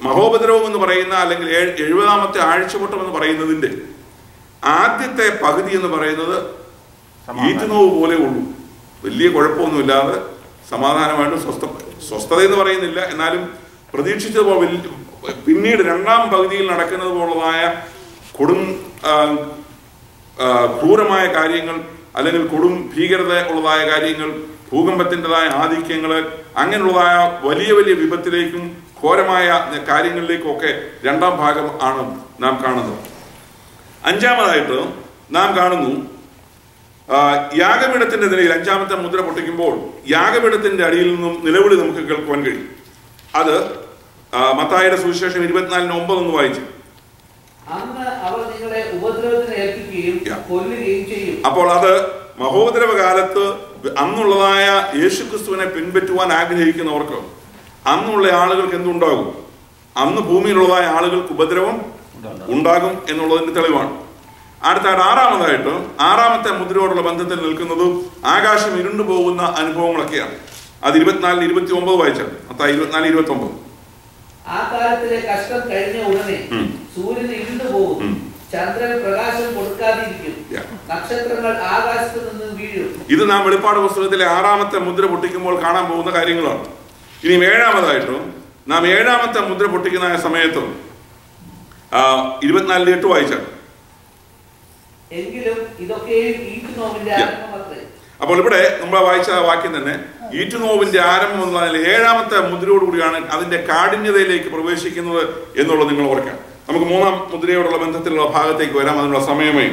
മഹോപദ്രവം എന്ന് പറയുന്ന അല്ലെങ്കിൽ 70ാമത്തെ ആഴ്ചവട്ടം എന്ന് പറയുന്നതിന്റെ ആദ്യത്തെ പകുതി എന്ന് പറയുന്നത് ഈറ്റുനോവ് പോലെ ഉള്ളൂ. വലിയ കുഴപ്പമൊന്നുമില്ലാതെ സമാധാനമായിട്ട് സ്വസ്ഥത എന്ന് പറയുന്നില്ല, എന്നാലും പ്രതീക്ഷിച്ചതുപോലെ പിന്നീട് രണ്ടാം പകുതിയിൽ നടക്കുന്നത് പോലുള്ളതായ ക്രൂരമായ കാര്യങ്ങൾ അല്ലെങ്കിൽ ഭീകരത ഉള്ളതായ കാര്യങ്ങൾ, ഭൂകമ്പത്തിൻ്റെതായ ആധിക്യങ്ങൾ, അങ്ങനെയുള്ളതായ വലിയ വലിയ വിപത്തിലേക്കും ഘോരമായ കാര്യങ്ങളിലേക്കും ഒക്കെ രണ്ടാം ഭാഗം ആണ് നാം കാണുന്നത്. അഞ്ചാമതായിട്ട് നാം കാണുന്നു യാഗപീഠത്തിന്റെ നിലയിൽ 5ാമത്തെ മുദ്ര പൊട്ടിക്കുമ്പോൾ യാഗപീഠത്തിന്റെ അടിയിൽ നിന്നും നിലവിളി നമുക്ക് കേൾക്കുവാൻ കഴിയും. അത് മത്തായിയുടെ സുവിശേഷം 24-9 ഒന്ന് വായിച്ചു. അപ്പോൾ അത് മഹോപദ്രവ കാലത്ത് അന്നുള്ളതായ യേശുക്രിസ്തുവിനെ പിൻപറ്റുവാൻ ആഗ്രഹിക്കുന്നവർക്ക്, അന്നുള്ള ആളുകൾക്ക് എന്തുണ്ടാകും? അന്ന് ഭൂമിയിലുള്ളതായ ആളുകൾക്ക് ഉപദ്രവം ഉണ്ടാകും എന്നുള്ളതിന്റെ തെളിവാണ്. അടുത്തായിട്ട് ആറാമത്തെ മുദ്രയോടുള്ള ബന്ധത്തിൽ നിൽക്കുന്നത് ആകാശം ഇരുണ്ടു പോകുന്ന അനുഭവങ്ങളൊക്കെയാണ്. അത് 24-29 വായിച്ചാൽ. മത്തായി 24-29. ആ കാലത്തിലെ കഷ്ടം കഴിഞ്ഞ ഉടനെ സൂര്യൻ ഇരുണ്ടു പോകും, ചന്ദ്രൻ പ്രകാശം കൊടുക്കാതിരിക്കും, നക്ഷത്രങ്ങൾ ആകാശത്ത് നിന്ന് വീഴും. ഇത് നാം വെളിപ്പാട് പുസ്തകത്തിലെ 6ാമത്തെ മുദ്ര പൊട്ടിക്കുമ്പോൾ കാണാൻ പോകുന്ന കാര്യങ്ങളാണ്. ഇനി 7ാമത്തെ മുദ്ര പൊട്ടിക്കുന്ന സമയത്ത് 24-8 വായിച്ചാൽ. അപ്പോൾ ഇവിടെ നമ്മൾ വായിച്ച വാക്യം തന്നെ ഈറ്റുനോവിന്റെ ആരംഭം എന്നതിൽ 7ാമത്തെ മുദ്രയോടുകൂടിയാണ് അതിന്റെ കാഠിന്യതയിലേക്ക് പ്രവേശിക്കുന്നത് എന്നുള്ളത് നിങ്ങൾ ഓർക്കണം. നമുക്ക് 3ാം മുദ്രയോടുള്ള ബന്ധത്തിലുള്ള ഭാഗത്തേക്ക് വരാം. അതിനുള്ള സമയമേ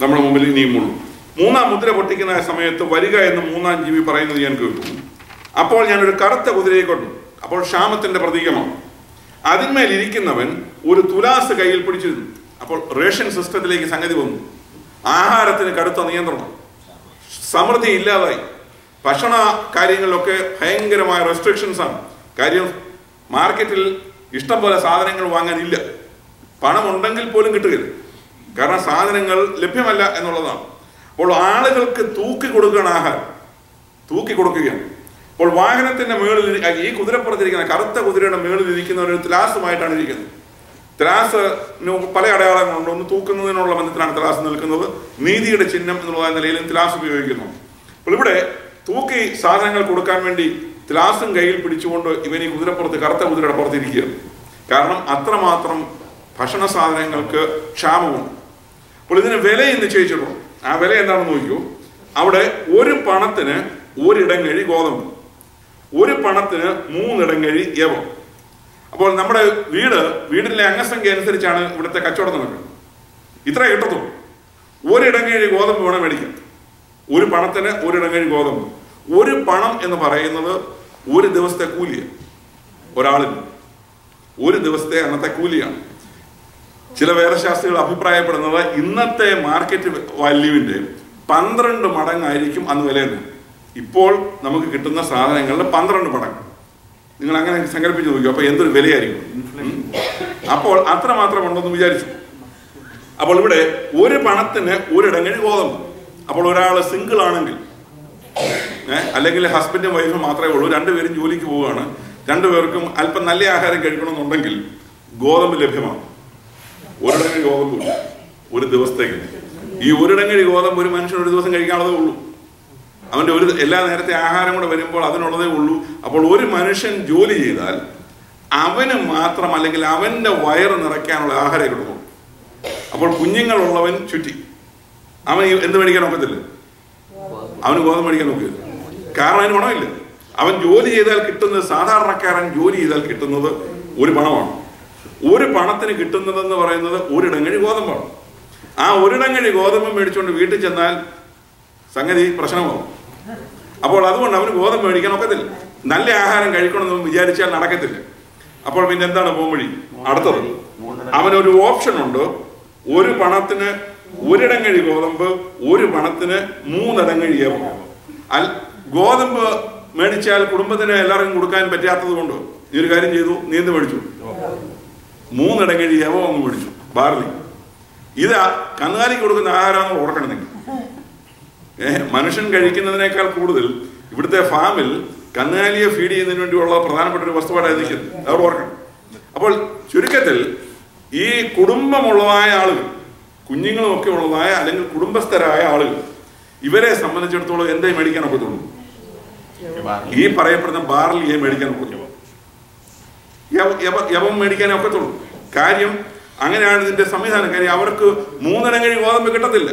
നമ്മുടെ മുമ്പിൽ ഇനിയും ഉള്ളൂ. 3ാം മുദ്ര പൊട്ടിക്കുന്ന സമയത്ത് വരിക എന്ന് 3ാം ജീവി പറയുന്നത് ഞാൻ കേട്ടു. അപ്പോൾ ഞാനൊരു കറുത്ത കുതിരയെ കണ്ടു. അപ്പോൾ ക്ഷാമത്തിന്റെ പ്രതീകമാണ്. അതിന്മേൽ ഇരിക്കുന്നവൻ ഒരു തുലാസ് കയ്യിൽ പിടിച്ചിരുന്നു. അപ്പോൾ റേഷൻ സിസ്റ്റത്തിലേക്ക് സംഗതി വന്നു. ആഹാരത്തിന് കടുത്ത നിയന്ത്രണം, സമൃദ്ധി ഇല്ലാതായി, ഭക്ഷണ കാര്യങ്ങളിലൊക്കെ ഭയങ്കരമായ റെസ്ട്രിക്ഷൻസ് ആണ്. കാര്യം മാർക്കറ്റിൽ ഇഷ്ടം പോലെ സാധനങ്ങൾ വാങ്ങാനില്ല, പണമുണ്ടെങ്കിൽ പോലും കിട്ടുകയില്ല, കാരണം സാധനങ്ങൾ ലഭ്യമല്ല എന്നുള്ളതാണ്. അപ്പോൾ ആളുകൾക്ക് തൂക്കി കൊടുക്കുകയാണ്, ആഹാരം തൂക്കി കൊടുക്കുകയാണ്. അപ്പോൾ വാഹനത്തിന്റെ മേളിൽ ഈ കുതിരപ്പുറത്തിരിക്കുന്ന കറുത്ത കുതിരയുടെ മേളിൽ ഇരിക്കുന്ന ഒരു ത്രാസുമായിട്ടാണ് ഇരിക്കുന്നത്. ത്രാസിന് പല അടയാളങ്ങളുണ്ട്. ഒന്ന് തൂക്കുന്നതിനുള്ള ബന്ധത്തിലാണ് ത്രാസ് നിൽക്കുന്നത്. നീതിയുടെ ചിഹ്നം എന്നുള്ള നിലയിലും ത്രാസ് ഉപയോഗിക്കുന്നു. അപ്പോൾ ഇവിടെ തൂക്കി സാധനങ്ങൾ കൊടുക്കാൻ വേണ്ടി ത്രാസും കയ്യിൽ പിടിച്ചുകൊണ്ട് ഇവൻ ഈ കുതിരപ്പുറത്ത്, കറുത്ത കുതിരയുടെ പുറത്തിരിക്കുകയാണ്. കാരണം അത്രമാത്രം ഭക്ഷണ സാധനങ്ങൾക്ക് ക്ഷാമമുണ്ട്. അപ്പോൾ ഇതിന് വിലയും നിശ്ചയിച്ചിട്ടുണ്ട്. ആ വില എന്താണെന്ന് നോക്കൂ. അവിടെ ഒരു പണത്തിന് 1 ഇടങ്ങഴി ഗോതമ്പ്, 1 പണത്തിന് 3 ഇടങ്ങഴി യവം. അപ്പോൾ നമ്മുടെ വീടിലെ അംഗസംഖ്യ അനുസരിച്ചാണ് ഇവിടുത്തെ കച്ചവടം നടക്കുന്നത്. ഇത്ര കിട്ടത്തുള്ളൂ. 1 ഇടങ്ങഴി ഗോതമ്പ് വേണം മേടിക്കാൻ. 1 പണത്തിന് 1 ഇടങ്ങഴി ഗോതമ്പ്. 1 പണം എന്ന് പറയുന്നത് 1 ദിവസത്തെ കൂലിയാണ്. ഒരാളിന് 1 ദിവസത്തെ അന്നത്തെ കൂലിയാണ്. ചില വേദശാസ്ത്രികൾ അഭിപ്രായപ്പെടുന്നത് ഇന്നത്തെ മാർക്കറ്റ് വാല്യൂവിന്റെ 12 മടങ്ങായിരിക്കും അന്ന് വില തന്നെ. ഇപ്പോൾ നമുക്ക് കിട്ടുന്ന സാധനങ്ങളുടെ 12 മടങ്ങ്. നിങ്ങൾ അങ്ങനെ സങ്കല്പിച്ച് നോക്കിയോ, അപ്പൊ എന്തൊരു വിലയായിരിക്കും. അപ്പോൾ അത്രമാത്രം ഉണ്ടെന്ന് വിചാരിച്ചു. അപ്പോൾ ഇവിടെ ഒരു പണത്തിന് ഒരിടങ്ങഴി ഗോതമ്പ്. അപ്പോൾ ഒരാൾ സിംഗിൾ ആണെങ്കിൽ, അല്ലെങ്കിൽ ഹസ്ബൻഡും വൈഫും മാത്രമേ ഉള്ളൂ, രണ്ടുപേരും ജോലിക്ക് പോവുകയാണ്, രണ്ടുപേർക്കും അല്പം നല്ല ആഹാരം കഴിക്കണമെന്നുണ്ടെങ്കിൽ ഗോതമ്പ് ലഭ്യമാണ്. ഒരിടങ്ങഴി ഗോതമ്പ് ഒരു ദിവസത്തേക്ക്. ഈ ഒരിടങ്ങഴി ഗോതമ്പ് ഒരു മനുഷ്യൻ ഒരു ദിവസം കഴിക്കാനുള്ളതേ ഉള്ളൂ. അവന്റെ എല്ലാ നേരത്തെ ആഹാരം കൂടെ വരുമ്പോൾ അതിനുള്ളതേ ഉള്ളൂ. അപ്പോൾ ഒരു മനുഷ്യൻ ജോലി ചെയ്താൽ അവന് മാത്രം, അല്ലെങ്കിൽ അവന്റെ വയറ് നിറയ്ക്കാനുള്ള ആഹാരം കൊടുക്കും. അപ്പോൾ കുഞ്ഞുങ്ങളുള്ളവൻ ചുറ്റി അവൻ എന്ത് മേടിക്കാൻ ഒക്കത്തില്ല, അവന് ഗോതമ്പ് മേടിക്കാൻ നോക്കില്ല. കാരണം അതിന് പണമില്ല. അവൻ ജോലി ചെയ്താൽ കിട്ടുന്നത്, സാധാരണക്കാരൻ ജോലി ചെയ്താൽ കിട്ടുന്നത് ഒരു പണമാണ്. ഒരു പണത്തിന് കിട്ടുന്നതെന്ന് പറയുന്നത് ഒരിടങ്ങഴി ഗോതമ്പാണ്. ആ ഒരിടങ്ങഴി ഗോതമ്പ് മേടിച്ചുകൊണ്ട് വീട്ടിൽ ചെന്നാൽ സംഗതി പ്രശ്നമാകും. അപ്പോൾ അതുകൊണ്ട് അവന് ഗോതമ്പ് മേടിക്കാൻ ഒക്കത്തില്ല. നല്ല ആഹാരം കഴിക്കണമെന്ന് വിചാരിച്ചാൽ നടക്കത്തില്ല. അപ്പോൾ പിന്നെ എന്താണ് പോംവഴി? അടുത്തത് അവനൊരു ഓപ്ഷൻ ഉണ്ട്. ഒരു പണത്തിന് ഒരിടങ്ങഴി ഗോതമ്പ്, ഒരു പണത്തിന് 3 ഇടങ്ങഴി യവം. ഗോതമ്പ് മേടിച്ചാൽ കുടുംബത്തിന് എല്ലാവർക്കും കൊടുക്കാൻ പറ്റാത്തത് കൊണ്ട് ഈ ഒരു കാര്യം ചെയ്തു, നീ എന്ത് മേടിച്ചു? 3 ഇടങ്ങഴി യവം അങ്ങ് മേടിച്ചു, ബാർലി. ഇതാ കന്നുകാലിക്ക് കൊടുക്കുന്ന ആഹാരമാണ് ഓർക്കണം നിങ്ങൾ. മനുഷ്യൻ കഴിക്കുന്നതിനേക്കാൾ കൂടുതൽ ഇവിടുത്തെ ഫാമിൽ കന്നുകാലിയെ ഫീഡ് ചെയ്യുന്നതിന് വേണ്ടിയുള്ള പ്രധാനപ്പെട്ട ഒരു വസ്തുവായിട്ടാണ് നിൽക്കുന്നത്. അവർ ഓർക്കണം. അപ്പോൾ ചുരുക്കത്തിൽ ഈ കുടുംബമുള്ളതായ ആളുകൾ, കുഞ്ഞുങ്ങളുമൊക്കെ ഉള്ളതായ അല്ലെങ്കിൽ കുടുംബസ്ഥരായ ആളുകൾ, ഇവരെ സംബന്ധിച്ചിടത്തോളം എന്തേ മേടിക്കാൻ ഒക്കത്തുള്ളൂ? ഈ പറയപ്പെടുന്ന ബാർലിയെ മേടിക്കാൻ ഒക്കത്തുള്ളൂ, യവം മേടിക്കാനേ ഒക്കത്തുള്ളൂ. കാര്യം അങ്ങനെയാണ് ഇതിന്റെ സംവിധാനം. കാര്യം അവർക്ക് 3 ഇടങ്ങഴി ഗോതമ്പ് കിട്ടത്തില്ല.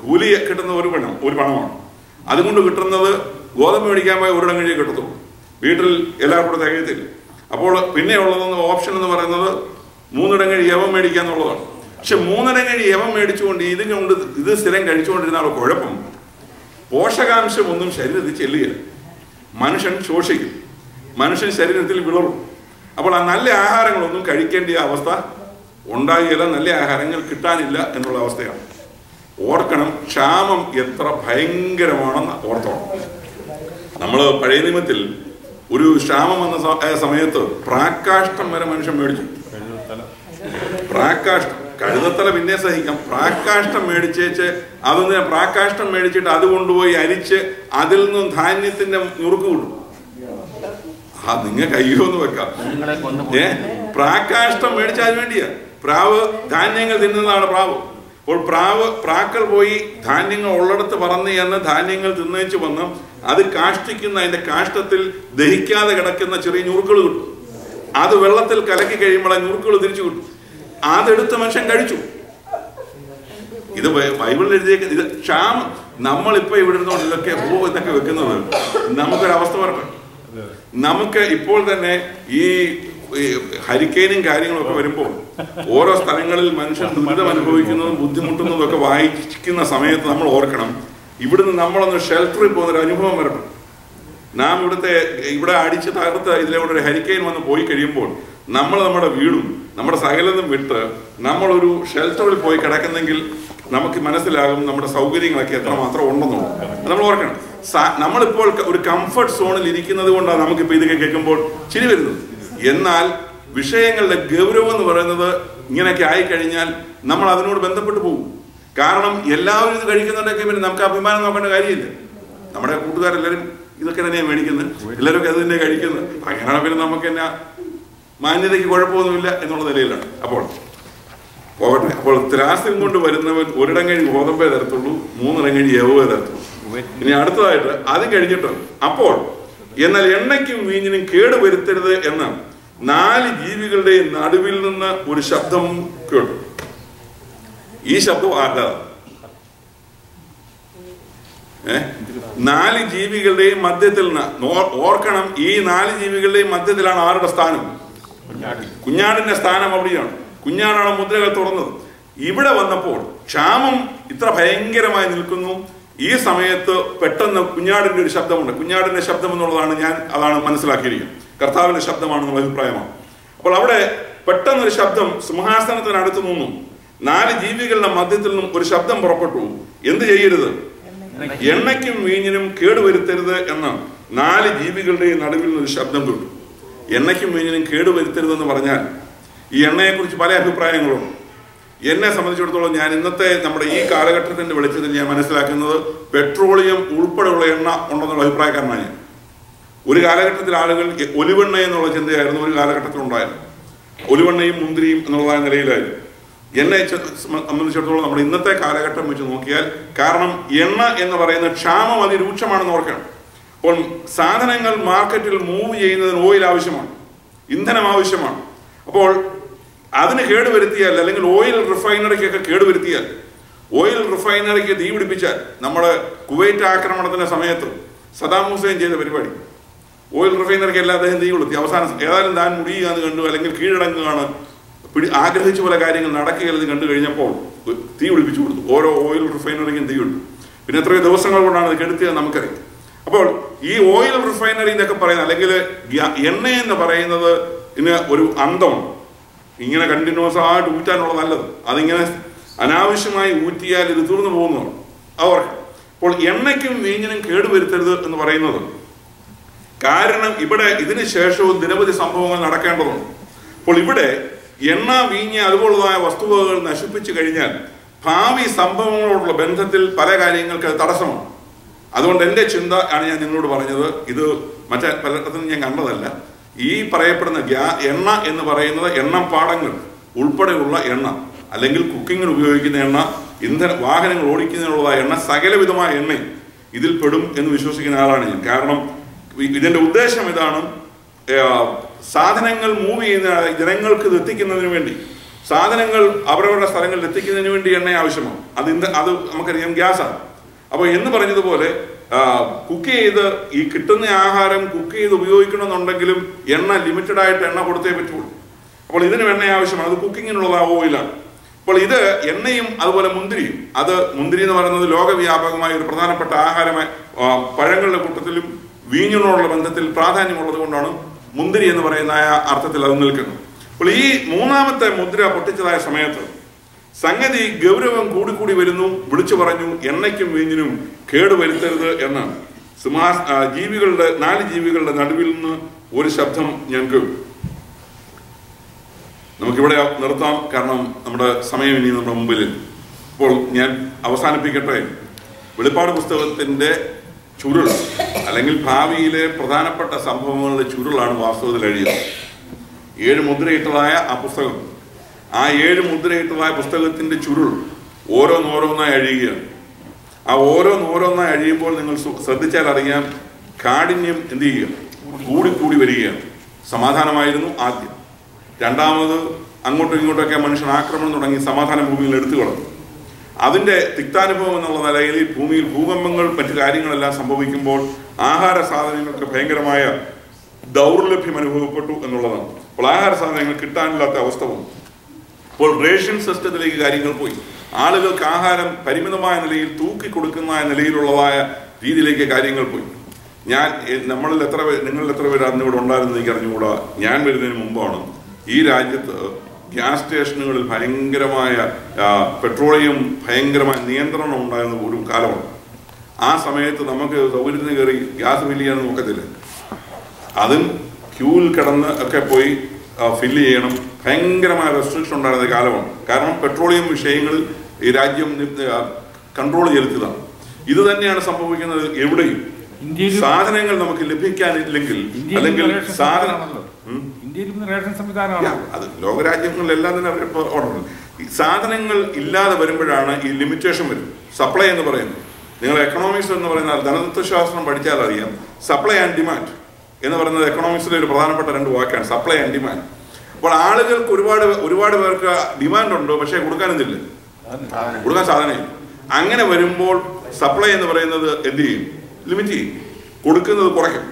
കൂലി കിട്ടുന്ന ഒരു പണമാണ്. അതുകൊണ്ട് കിട്ടുന്നത് ഗോതമ്പ് മേടിക്കാൻ പോയ 1 ഇടങ്ങഴിയെ കിട്ടത്തുള്ളൂ. വീട്ടിൽ എല്ലാവർക്കും കൂടെ തികയത്തില്ല. അപ്പോൾ പിന്നെ ഉള്ളതെന്ന് ഓപ്ഷൻ എന്ന് പറയുന്നത് 3 ഇടങ്ങഴി യവം മേടിക്കുക എന്നുള്ളതാണ്. പക്ഷെ 3 ഇടങ്ങഴി യവം മേടിച്ചുകൊണ്ട് ഇത് സ്ഥിരം കഴിച്ചുകൊണ്ടിരുന്നാലുള്ള കുഴപ്പം, പോഷകാംശം ഒന്നും ശരീരത്തിൽ ചെല്ലുകയില്ല. മനുഷ്യൻ ശോഷിക്കും, മനുഷ്യൻ ശരീരത്തിൽ വിളറും. അപ്പോൾ ആ നല്ല ആഹാരങ്ങളൊന്നും കഴിക്കേണ്ട അവസ്ഥ ഉണ്ടാകുകയില്ല, നല്ല ആഹാരങ്ങൾ കിട്ടാനില്ല എന്നുള്ള അവസ്ഥയാണ്. ഓർക്കണം, ക്ഷാമം എത്ര ഭയങ്കരമാണെന്ന് ഓർത്തോണം. നമ്മൾ പഴയ നിയമത്തിൽ ഒരു ക്ഷാമം വന്ന സമയത്ത് പ്രാക്കാഷ്ടം വരെ മനുഷ്യൻ മേടിച്ചു. പ്രാക്കാഷ്ടം, കഴുതത്തല പിന്നെ സഹിക്കാം. പ്രാക്കാഷ്ടം മേടിച്ചേച്ച് അതൊന്ന് പ്രാക്കാഷ്ടം മേടിച്ചിട്ട് അത് കൊണ്ടുപോയി അരിച്ച് അതിൽ നിന്നും ധാന്യത്തിന്റെ നുറുക്ക് കിട്ടും. നിങ്ങൾക്ക് അയ്യോന്ന് വെക്കാം. പ്രാക്കാഷ്ടം മേടിച്ച അതിന് വേണ്ടിയാ. പ്രാവ് ധാന്യങ്ങൾ തിന്നുന്നതാണ് പ്രാവ്. അപ്പോൾ പ്രാക്കൾ പോയി ധാന്യങ്ങൾ ഉള്ളിടത്ത് പറന്ന് എന്ന് ധാന്യങ്ങൾ തിന്നേച്ച് വന്ന് അത് കാഷ്ടിക്കുന്ന, അതിന്റെ കാഷ്ടത്തിൽ ദഹിക്കാതെ കിടക്കുന്ന ചെറിയ ഞുറുക്കൾ കിട്ടും. അത് വെള്ളത്തിൽ കലക്കി കഴിയുമ്പോൾ ആ ഞുറുക്കൾ തിരിച്ചു കിട്ടും. അതെടുത്ത് മനുഷ്യൻ കഴിച്ചു. ഇത് ബൈബിളിൽ എഴുതിയേക്ക്. ഇത് ക്ഷാമം. നമ്മളിപ്പോ ഇവിടെ ഇരുന്നോണ്ട് ഇതൊക്കെ ഇതൊക്കെ വെക്കുന്നത് നമുക്കൊരവസ്ഥ വരട്ടെ. നമുക്ക് ഇപ്പോൾ തന്നെ ഈ ഹരിക്കെയിനും കാര്യങ്ങളൊക്കെ വരുമ്പോൾ ഓരോ സ്ഥലങ്ങളിൽ മനുഷ്യൻ ദുരിതം അനുഭവിക്കുന്നതും ബുദ്ധിമുട്ടുന്നതും ഒക്കെ വായിക്കുന്ന സമയത്ത് നമ്മൾ ഓർക്കണം, ഇവിടുന്ന് നമ്മളൊന്ന് ഷെൽട്ടറിൽ പോകുന്നൊരു അനുഭവം വരണം. നാം ഇവിടെ അടിച്ച് തകർത്ത് ഇതിലൂടെ ഒരു ഹരിക്കെയിൻ വന്ന് പോയി കഴിയുമ്പോൾ നമ്മൾ നമ്മുടെ വീടും നമ്മുടെ സകലതും വിട്ട് നമ്മളൊരു ഷെൽട്ടറിൽ പോയി കിടക്കുന്നെങ്കിൽ നമുക്ക് മനസ്സിലാകും നമ്മുടെ സൗകര്യങ്ങളൊക്കെ എത്രമാത്രം ഉണ്ടെന്നുള്ളത്. നമ്മൾ ഓർക്കണം. നമ്മളിപ്പോൾ ഒരു കംഫർട്ട് സോണിൽ ഇരിക്കുന്നത് കൊണ്ടാണ് നമുക്കിപ്പോൾ ഇതൊക്കെ കേൾക്കുമ്പോൾ ചിരി വരുന്നത്. എന്നാൽ വിഷയങ്ങളുടെ ഗൗരവം എന്ന് പറയുന്നത് ഇങ്ങനെയൊക്കെ ആയിക്കഴിഞ്ഞാൽ നമ്മൾ അതിനോട് ബന്ധപ്പെട്ട് പോകും. കാരണം എല്ലാവരും ഇത് കഴിക്കുന്നുണ്ടെങ്കിൽ പിന്നെ നമുക്ക് അഭിമാനം നോക്കേണ്ട കാര്യമില്ല. നമ്മുടെ കൂട്ടുകാരെല്ലാവരും ഇതൊക്കെ തന്നെയാണ് മേടിക്കുന്നത്, എല്ലാവരും അത് തന്നെ കഴിക്കുന്നത്. അങ്ങനെയാണ് പിന്നെ നമുക്ക് തന്നെ മാന്യതയ്ക്ക് കുഴപ്പമൊന്നുമില്ല എന്നുള്ള നിലയിലാണ്. അപ്പോൾ പോകട്ടെ. അപ്പോൾ ത്രാസിൽ കൊണ്ട് വരുന്നവൻ ഒരിടങ്ങഴി ഗോതമ്പേ തരത്തുള്ളൂ, 3 ഇടങ്ങഴി യവവേ തരത്തുള്ളൂ. ഇനി അടുത്തതായിട്ട് അത് കഴിഞ്ഞിട്ട് അപ്പോൾ എന്നാൽ എണ്ണയ്ക്കും വീഞ്ഞിനും കേട് വരുത്തരുത് എന്ന് 4 ജീവികളുടെ നടുവിൽ നിന്ന് ഒരു ശബ്ദം കേട്ടു. ഈ ശബ്ദം ആരുടെ? 4 ജീവികളുടെയും മധ്യത്തിൽ നിന്ന്. ഓർക്കണം, ഈ 4 ജീവികളുടെയും മധ്യത്തിലാണ് ആരുടെ സ്ഥാനം? കുഞ്ഞാടിന്റെ സ്ഥാനം അവിടെയാണ്. കുഞ്ഞാടാണ് മുദ്രകൾ തുറന്നത്. ഇവിടെ വന്നപ്പോൾ ക്ഷാമം ഇത്ര ഭയങ്കരമായി നിൽക്കുന്നു. ഈ സമയത്ത് പെട്ടെന്ന് കുഞ്ഞാടിന്റെ ഒരു ശബ്ദമുണ്ട്. കുഞ്ഞാടിന്റെ ശബ്ദം എന്നുള്ളതാണ് അതാണ് മനസ്സിലാക്കിയിരിക്കുന്നത്. കർത്താവിന്റെ ശബ്ദമാണെന്നുള്ള അഭിപ്രായമാണ്. അപ്പോൾ അവിടെ പെട്ടെന്നൊരു ശബ്ദം സിംഹാസനത്തിനടുത്ത് നിന്നും 4 ജീവികളുടെ മധ്യത്തിൽ നിന്നും ഒരു ശബ്ദം പുറപ്പെട്ടു. എന്ത് ചെയ്യരുത്? എണ്ണയ്ക്കും വീഞ്ഞിനും കേടുവരുത്തരുത് എന്ന് 4 ജീവികളുടെയും നടുവിൽ നിന്നൊരു ശബ്ദം കേട്ടു. എണ്ണയ്ക്കും വീഞ്ഞിനും കേടുവരുത്തരുതെന്ന് പറഞ്ഞാൽ ഈ എണ്ണയെക്കുറിച്ച് പല അഭിപ്രായങ്ങളുണ്ട്. എന്നെ സംബന്ധിച്ചിടത്തോളം ഞാൻ ഇന്നത്തെ നമ്മുടെ ഈ കാലഘട്ടത്തിന്റെ വെളിച്ചത്തിൽ ഞാൻ മനസ്സിലാക്കുന്നത് പെട്രോളിയം ഉൾപ്പെടെയുള്ള എണ്ണ ഉണ്ടെന്നുള്ള അഭിപ്രായക്കാരനാണ് ഞാൻ. ഒരു കാലഘട്ടത്തിൽ ആളുകൾ ഒലിവെണ്ണ എന്നുള്ള ചിന്തയായിരുന്നു ഒരു കാലഘട്ടത്തിൽ ഉണ്ടായത്. ഒലിവെണ്ണയും മുന്തിരിയും എന്നുള്ളതായ നിലയിലായിരുന്നു. എന്നെ സംബന്ധിച്ചിടത്തോളം നമ്മുടെ ഇന്നത്തെ കാലഘട്ടം വെച്ച് നോക്കിയാൽ, കാരണം എണ്ണ എന്ന് പറയുന്ന ക്ഷാമം അതിരൂക്ഷമാണെന്ന് ഓർക്കണം. അപ്പോൾ സാധനങ്ങൾ മാർക്കറ്റിൽ മൂവ് ചെയ്യുന്നതിന് ഓയിൽ ആവശ്യമാണ്, ഇന്ധനം ആവശ്യമാണ്. അപ്പോൾ അതിന് കേടുവരുത്തിയാൽ, അല്ലെങ്കിൽ ഓയിൽ റിഫൈനറിക്കൊക്കെ കേടുവരുത്തിയാൽ, ഓയിൽ റിഫൈനറിക്ക് തീ പിടിപ്പിച്ചാൽ, നമ്മുടെ കുവൈറ്റ് ആക്രമണത്തിന്റെ സമയത്ത് സദാം ഹുസൈൻ ചെയ്ത പരിപാടി, ഓയിൽ റിഫൈനറിക്ക് എല്ലാ അദ്ദേഹം തീ കൊളുത്തി. അവസാനം ഏതായാലും താൻ മുടിയുകയെന്ന് കണ്ടു, അല്ലെങ്കിൽ കീഴടങ്ങുകയാണ്, ആഗ്രഹിച്ച പോലെ കാര്യങ്ങൾ നടക്കുകയെന്ന് കണ്ടു കഴിഞ്ഞപ്പോൾ തീ പിടിപ്പിച്ചു കൊടുത്തു. ഓരോ ഓയിൽ റിഫൈനറിക്കും തീ കൊടുത്തു. പിന്നെ എത്രയോ ദിവസങ്ങൾ കൊണ്ടാണ് അത് കെടുത്തിയത് നമുക്കറിയാം. അപ്പോൾ ഈ ഓയിൽ റിഫൈനറി എന്നൊക്കെ പറയുന്നത്, അല്ലെങ്കിൽ എണ്ണ എന്ന് പറയുന്നത് ഇതിന് ഒരു അന്തമുണ്ട്. ഇങ്ങനെ കണ്ടിന്യൂസ് ആയിട്ട് ഊറ്റാനുള്ള നല്ലത്, അതിങ്ങനെ അനാവശ്യമായി ഊറ്റിയാൽ ഇത് തീർന്നു പോകുന്നതാണ് അവർക്ക്. അപ്പോൾ എണ്ണയ്ക്കും വീഞ്ഞിനും കേടുവരുത്തരുത് എന്ന് പറയുന്നത് കാരണം ഇവിടെ ഇതിന് ശേഷവും നിരവധി സംഭവങ്ങൾ നടക്കേണ്ടതുണ്ട്. അപ്പോൾ ഇവിടെ എണ്ണ, വീഞ്ഞ് അതുപോലുള്ളതായ വസ്തുവകകൾ നശിപ്പിച്ചു കഴിഞ്ഞാൽ ഭാവി സംഭവങ്ങളോടുള്ള ബന്ധത്തിൽ പല കാര്യങ്ങൾക്ക് അത് തടസ്സമാണ്. അതുകൊണ്ട് എൻ്റെ ചിന്ത ആണ് ഞാൻ നിങ്ങളോട് പറഞ്ഞത്. ഇത് മറ്റേ പലയിടത്തും ഞാൻ കണ്ടതല്ല. ഈ പറയപ്പെടുന്ന എണ്ണ എന്ന് പറയുന്നത് എണ്ണപ്പാടങ്ങൾ ഉൾപ്പെടെയുള്ള എണ്ണ, അല്ലെങ്കിൽ കുക്കിങ്ങിന് ഉപയോഗിക്കുന്ന എണ്ണ, വാഹനങ്ങൾ ഓടിക്കുന്നതിനുള്ള എണ്ണ, സകലവിധമായ എണ്ണ ഇതിൽ പെടും എന്ന് വിശ്വസിക്കുന്ന ആളാണ് ഞാൻ. കാരണം ഇതിന്റെ ഉദ്ദേശം ഇതാണ്, സാധനങ്ങൾ മൂവ് ചെയ്യുന്ന ജനങ്ങൾക്ക് ഇത് എത്തിക്കുന്നതിന് വേണ്ടി, സാധനങ്ങൾ അവരവരുടെ സ്ഥലങ്ങളിൽ എത്തിക്കുന്നതിന് വേണ്ടി എണ്ണ ആവശ്യമാണ്. അത് നമുക്കറിയാം, ഗ്യാസാണ്. അപ്പോൾ എന്ന് പറഞ്ഞതുപോലെ കുക്ക് ചെയ്ത് ഈ കിട്ടുന്ന ആഹാരം കുക്ക് ചെയ്ത് ഉപയോഗിക്കണമെന്നുണ്ടെങ്കിലും എണ്ണ ലിമിറ്റഡ് ആയിട്ട് എണ്ണ കൊടുത്തേ പറ്റുള്ളൂ. അപ്പോൾ ഇതിന് എണ്ണ ആവശ്യമാണ്. അത് കുക്കിങ്ങിനുള്ള ഓയിലാണ്. അപ്പോൾ ഇത് എണ്ണയും അതുപോലെ മുന്തിരിയും, മുന്തിരി എന്ന് പറയുന്നത് ലോകവ്യാപകമായ ഒരു പ്രധാനപ്പെട്ട ആഹാരമായി പഴങ്ങളുടെ കൂട്ടത്തിലും വീഞ്ഞിനോടുള്ള ബന്ധത്തിൽ പ്രാധാന്യമുള്ളത് കൊണ്ടാണ് മുന്തിരി എന്ന് പറയുന്ന അർത്ഥത്തിൽ അത് നിൽക്കുന്നത്. അപ്പോൾ ഈ മൂന്നാമത്തെ മുദ്ര പൊട്ടിച്ചതായ സമയത്ത് സംഗതി ഗൗരവം കൂടിക്കൂടി വരുന്നു. വിളിച്ചു പറഞ്ഞു, എണ്ണയ്ക്കും വീഞ്ഞിനും കേടുവരുത്തരുത് എന്ന്. ജീവികളുടെ 4 ജീവികളുടെ നടുവിൽ നിന്ന് ഒരു ശബ്ദം ഞാൻ കേട്ടു. നമുക്കിവിടെ നിർത്താം, കാരണം നമ്മുടെ സമയം ഇനി നമ്മുടെ മുമ്പിൽ. അപ്പോൾ ഞാൻ അവസാനിപ്പിക്കട്ടെ. വെളിപ്പാട് പുസ്തകത്തിന്റെ ചുരുൾ, അല്ലെങ്കിൽ ഭാവിയിലെ പ്രധാനപ്പെട്ട സംഭവങ്ങളുടെ ചുരുളാണ് വാസ്തവത്തിൽ എഴുതിയത്. 7 മുദ്രയിട്ടതായ ആ പുസ്തകം, ആ 7 മുദ്രയിട്ടതായ പുസ്തകത്തിന്റെ ചുരുൾ ഓരോന്നോരോന്നായി അഴിയുകയാണ്. ആ ഓരോന്നോരോന്നായി അഴിയുമ്പോൾ നിങ്ങൾ ശ്രദ്ധിച്ചാൽ അറിയാം, കാഠിന്യം എന്ത് ചെയ്യുക, കൂടിക്കൂടി വരികയാണ്. സമാധാനമായിരുന്നു ആദ്യം. രണ്ടാമത് അങ്ങോട്ടും ഇങ്ങോട്ടൊക്കെ മനുഷ്യൻ ആക്രമണം തുടങ്ങി സമാധാന ഭൂമിയിൽ എടുത്തു കളഞ്ഞു. അതിന്റെ തിക്താനുഭവം എന്നുള്ള നിലയിൽ ഭൂമിയിൽ ഭൂകമ്പങ്ങൾ, മറ്റു കാര്യങ്ങളെല്ലാം സംഭവിക്കുമ്പോൾ ആഹാര സാധനങ്ങൾക്ക് ഭയങ്കരമായ ദൗർലഭ്യം അനുഭവപ്പെട്ടു എന്നുള്ളതാണ്. അപ്പോൾ ആഹാര സാധനങ്ങൾ കിട്ടാനില്ലാത്ത അവസ്ഥ വന്നു. അപ്പോൾ റേഷൻ സിസ്റ്റത്തിലേക്ക് കാര്യങ്ങൾ പോയി. ആളുകൾക്ക് ആഹാരം പരിമിതമായ നിലയിൽ തൂക്കി കൊടുക്കുന്ന നിലയിലുള്ളതായ രീതിയിലേക്ക് കാര്യങ്ങൾ പോയി. നിങ്ങളിൽ എത്ര പേര് അന്ന് ഇവിടെ ഉണ്ടായിരുന്നു എനിക്ക് അറിഞ്ഞുകൂടാ. ഞാൻ വരുന്നതിന് മുമ്പാണ് ഈ രാജ്യത്ത് ഗ്യാസ് സ്റ്റേഷനുകളിൽ ഭയങ്കരമായ പെട്രോളിയം ഭയങ്കരമായ നിയന്ത്രണം ഉണ്ടായിരുന്ന ഒരു കാലമാണ്. ആ സമയത്ത് നമുക്ക് സൗകര്യത്തിന് കയറി ഗ്യാസ് ഫില്ല് ചെയ്യാൻ നോക്കത്തില്ല. അതും ക്യൂവിൽ കിടന്ന് ഒക്കെ പോയി ഫില്ല് ചെയ്യണം. ഭയങ്കരമായ റെസ്ട്രിക്ഷൻ ഉണ്ടായിരുന്ന കാലമാണ്. കാരണം പെട്രോളിയം വിഷയങ്ങളിൽ ഈ രാജ്യം കൺട്രോൾ ചെലുത്തിയതാണ്. ഇത് തന്നെയാണ് സംഭവിക്കുന്നത് എവിടെയും. സാധനങ്ങൾ നമുക്ക് ലഭിക്കാനില്ലെങ്കിൽ, അല്ലെങ്കിൽ അത് ലോകരാജ്യങ്ങളിലെല്ലാം തന്നെ ഓർഡർ, സാധനങ്ങൾ ഇല്ലാതെ വരുമ്പോഴാണ് ഈ ലിമിറ്റേഷൻ വരും. സപ്ലൈ എന്ന് പറയുന്നത്, നിങ്ങൾ എക്കണോമിക്സ് എന്ന് പറയുന്ന ധനതത്വശാസ്ത്രം പഠിച്ചാൽ അറിയാം. സപ്ലൈ ആൻഡ് ഡിമാൻഡ് എന്ന് പറയുന്നത് എക്കണോമിക്സിലെ ഒരു പ്രധാനപ്പെട്ട 2 വാക്കാണ്, സപ്ലൈ ആൻഡ് ഡിമാൻഡ്. അപ്പോൾ ആളുകൾക്ക് ഒരുപാട് പേർക്ക് ഡിമാൻഡ് ഉണ്ട്, പക്ഷേ കൊടുക്കാനൊന്നുമില്ല, കൊടുക്കാൻ സാധനമില്ല. അങ്ങനെ വരുമ്പോൾ സപ്ലൈ എന്ന് പറയുന്നത് എന്ത് ചെയ്യും, ലിമിറ്റ് ചെയ്യും, കൊടുക്കുന്നത് കുറയ്ക്കും.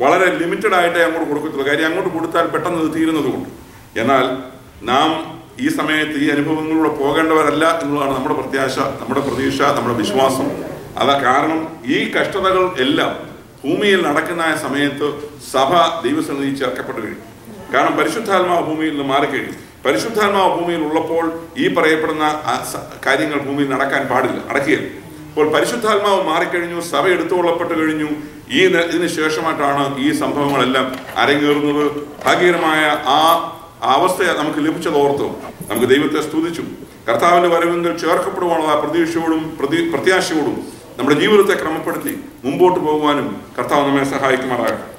വളരെ ലിമിറ്റഡ് ആയിട്ടേ അങ്ങോട്ട് കൊടുക്കത്തുള്ളൂ. കാര്യം അങ്ങോട്ട് കൊടുത്താൽ പെട്ടെന്ന് ഇത് തീരുന്നത് കൊണ്ട്. എന്നാൽ നാം ഈ സമയത്ത് ഈ അനുഭവങ്ങളിലൂടെ പോകേണ്ടവരല്ല എന്നുള്ളതാണ് നമ്മുടെ പ്രത്യാശ, നമ്മുടെ പ്രതീക്ഷ, നമ്മുടെ വിശ്വാസം. കാരണം ഈ കഷ്ടതകൾ എല്ലാം ഭൂമിയിൽ നടക്കുന്ന സമയത്ത് സഭ ദൈവസന്നിധി ചേർക്കപ്പെട്ടു കഴിയും. കാരണം പരിശുദ്ധാത്മാവ് ഭൂമിയിൽ നിന്ന് മാറിക്കഴിഞ്ഞു. പരിശുദ്ധാത്മാവ് ഭൂമിയിൽ ഉള്ളപ്പോൾ ഈ പറയപ്പെടുന്ന കാര്യങ്ങൾ ഭൂമിയിൽ നടക്കുകയില്ല. ഇപ്പോൾ പരിശുദ്ധാത്മാവ് മാറിക്കഴിഞ്ഞു, സഭ എടുത്തുകൊള്ളപ്പെട്ട് കഴിഞ്ഞു. ഇതിന് ശേഷമായിട്ടാണ് ഈ സംഭവങ്ങളെല്ലാം അരങ്ങേറുന്നത്. ഭാഗ്യകരമായ ആ അവസ്ഥ നമുക്ക് ലഭിച്ചതോർത്തും നമുക്ക് ദൈവത്തെ സ്തുതിച്ചു. കർത്താവിന്റെ വരവെങ്കിൽ ചേർക്കപ്പെടുവാനുള്ള പ്രത്യാശയോടും നമ്മുടെ ജീവിതത്തെ ക്രമപ്പെടുത്തി മുമ്പോട്ട് പോകുവാനും കർത്താവ് നമ്മെ സഹായിക്കുമാറാകട്ടെ.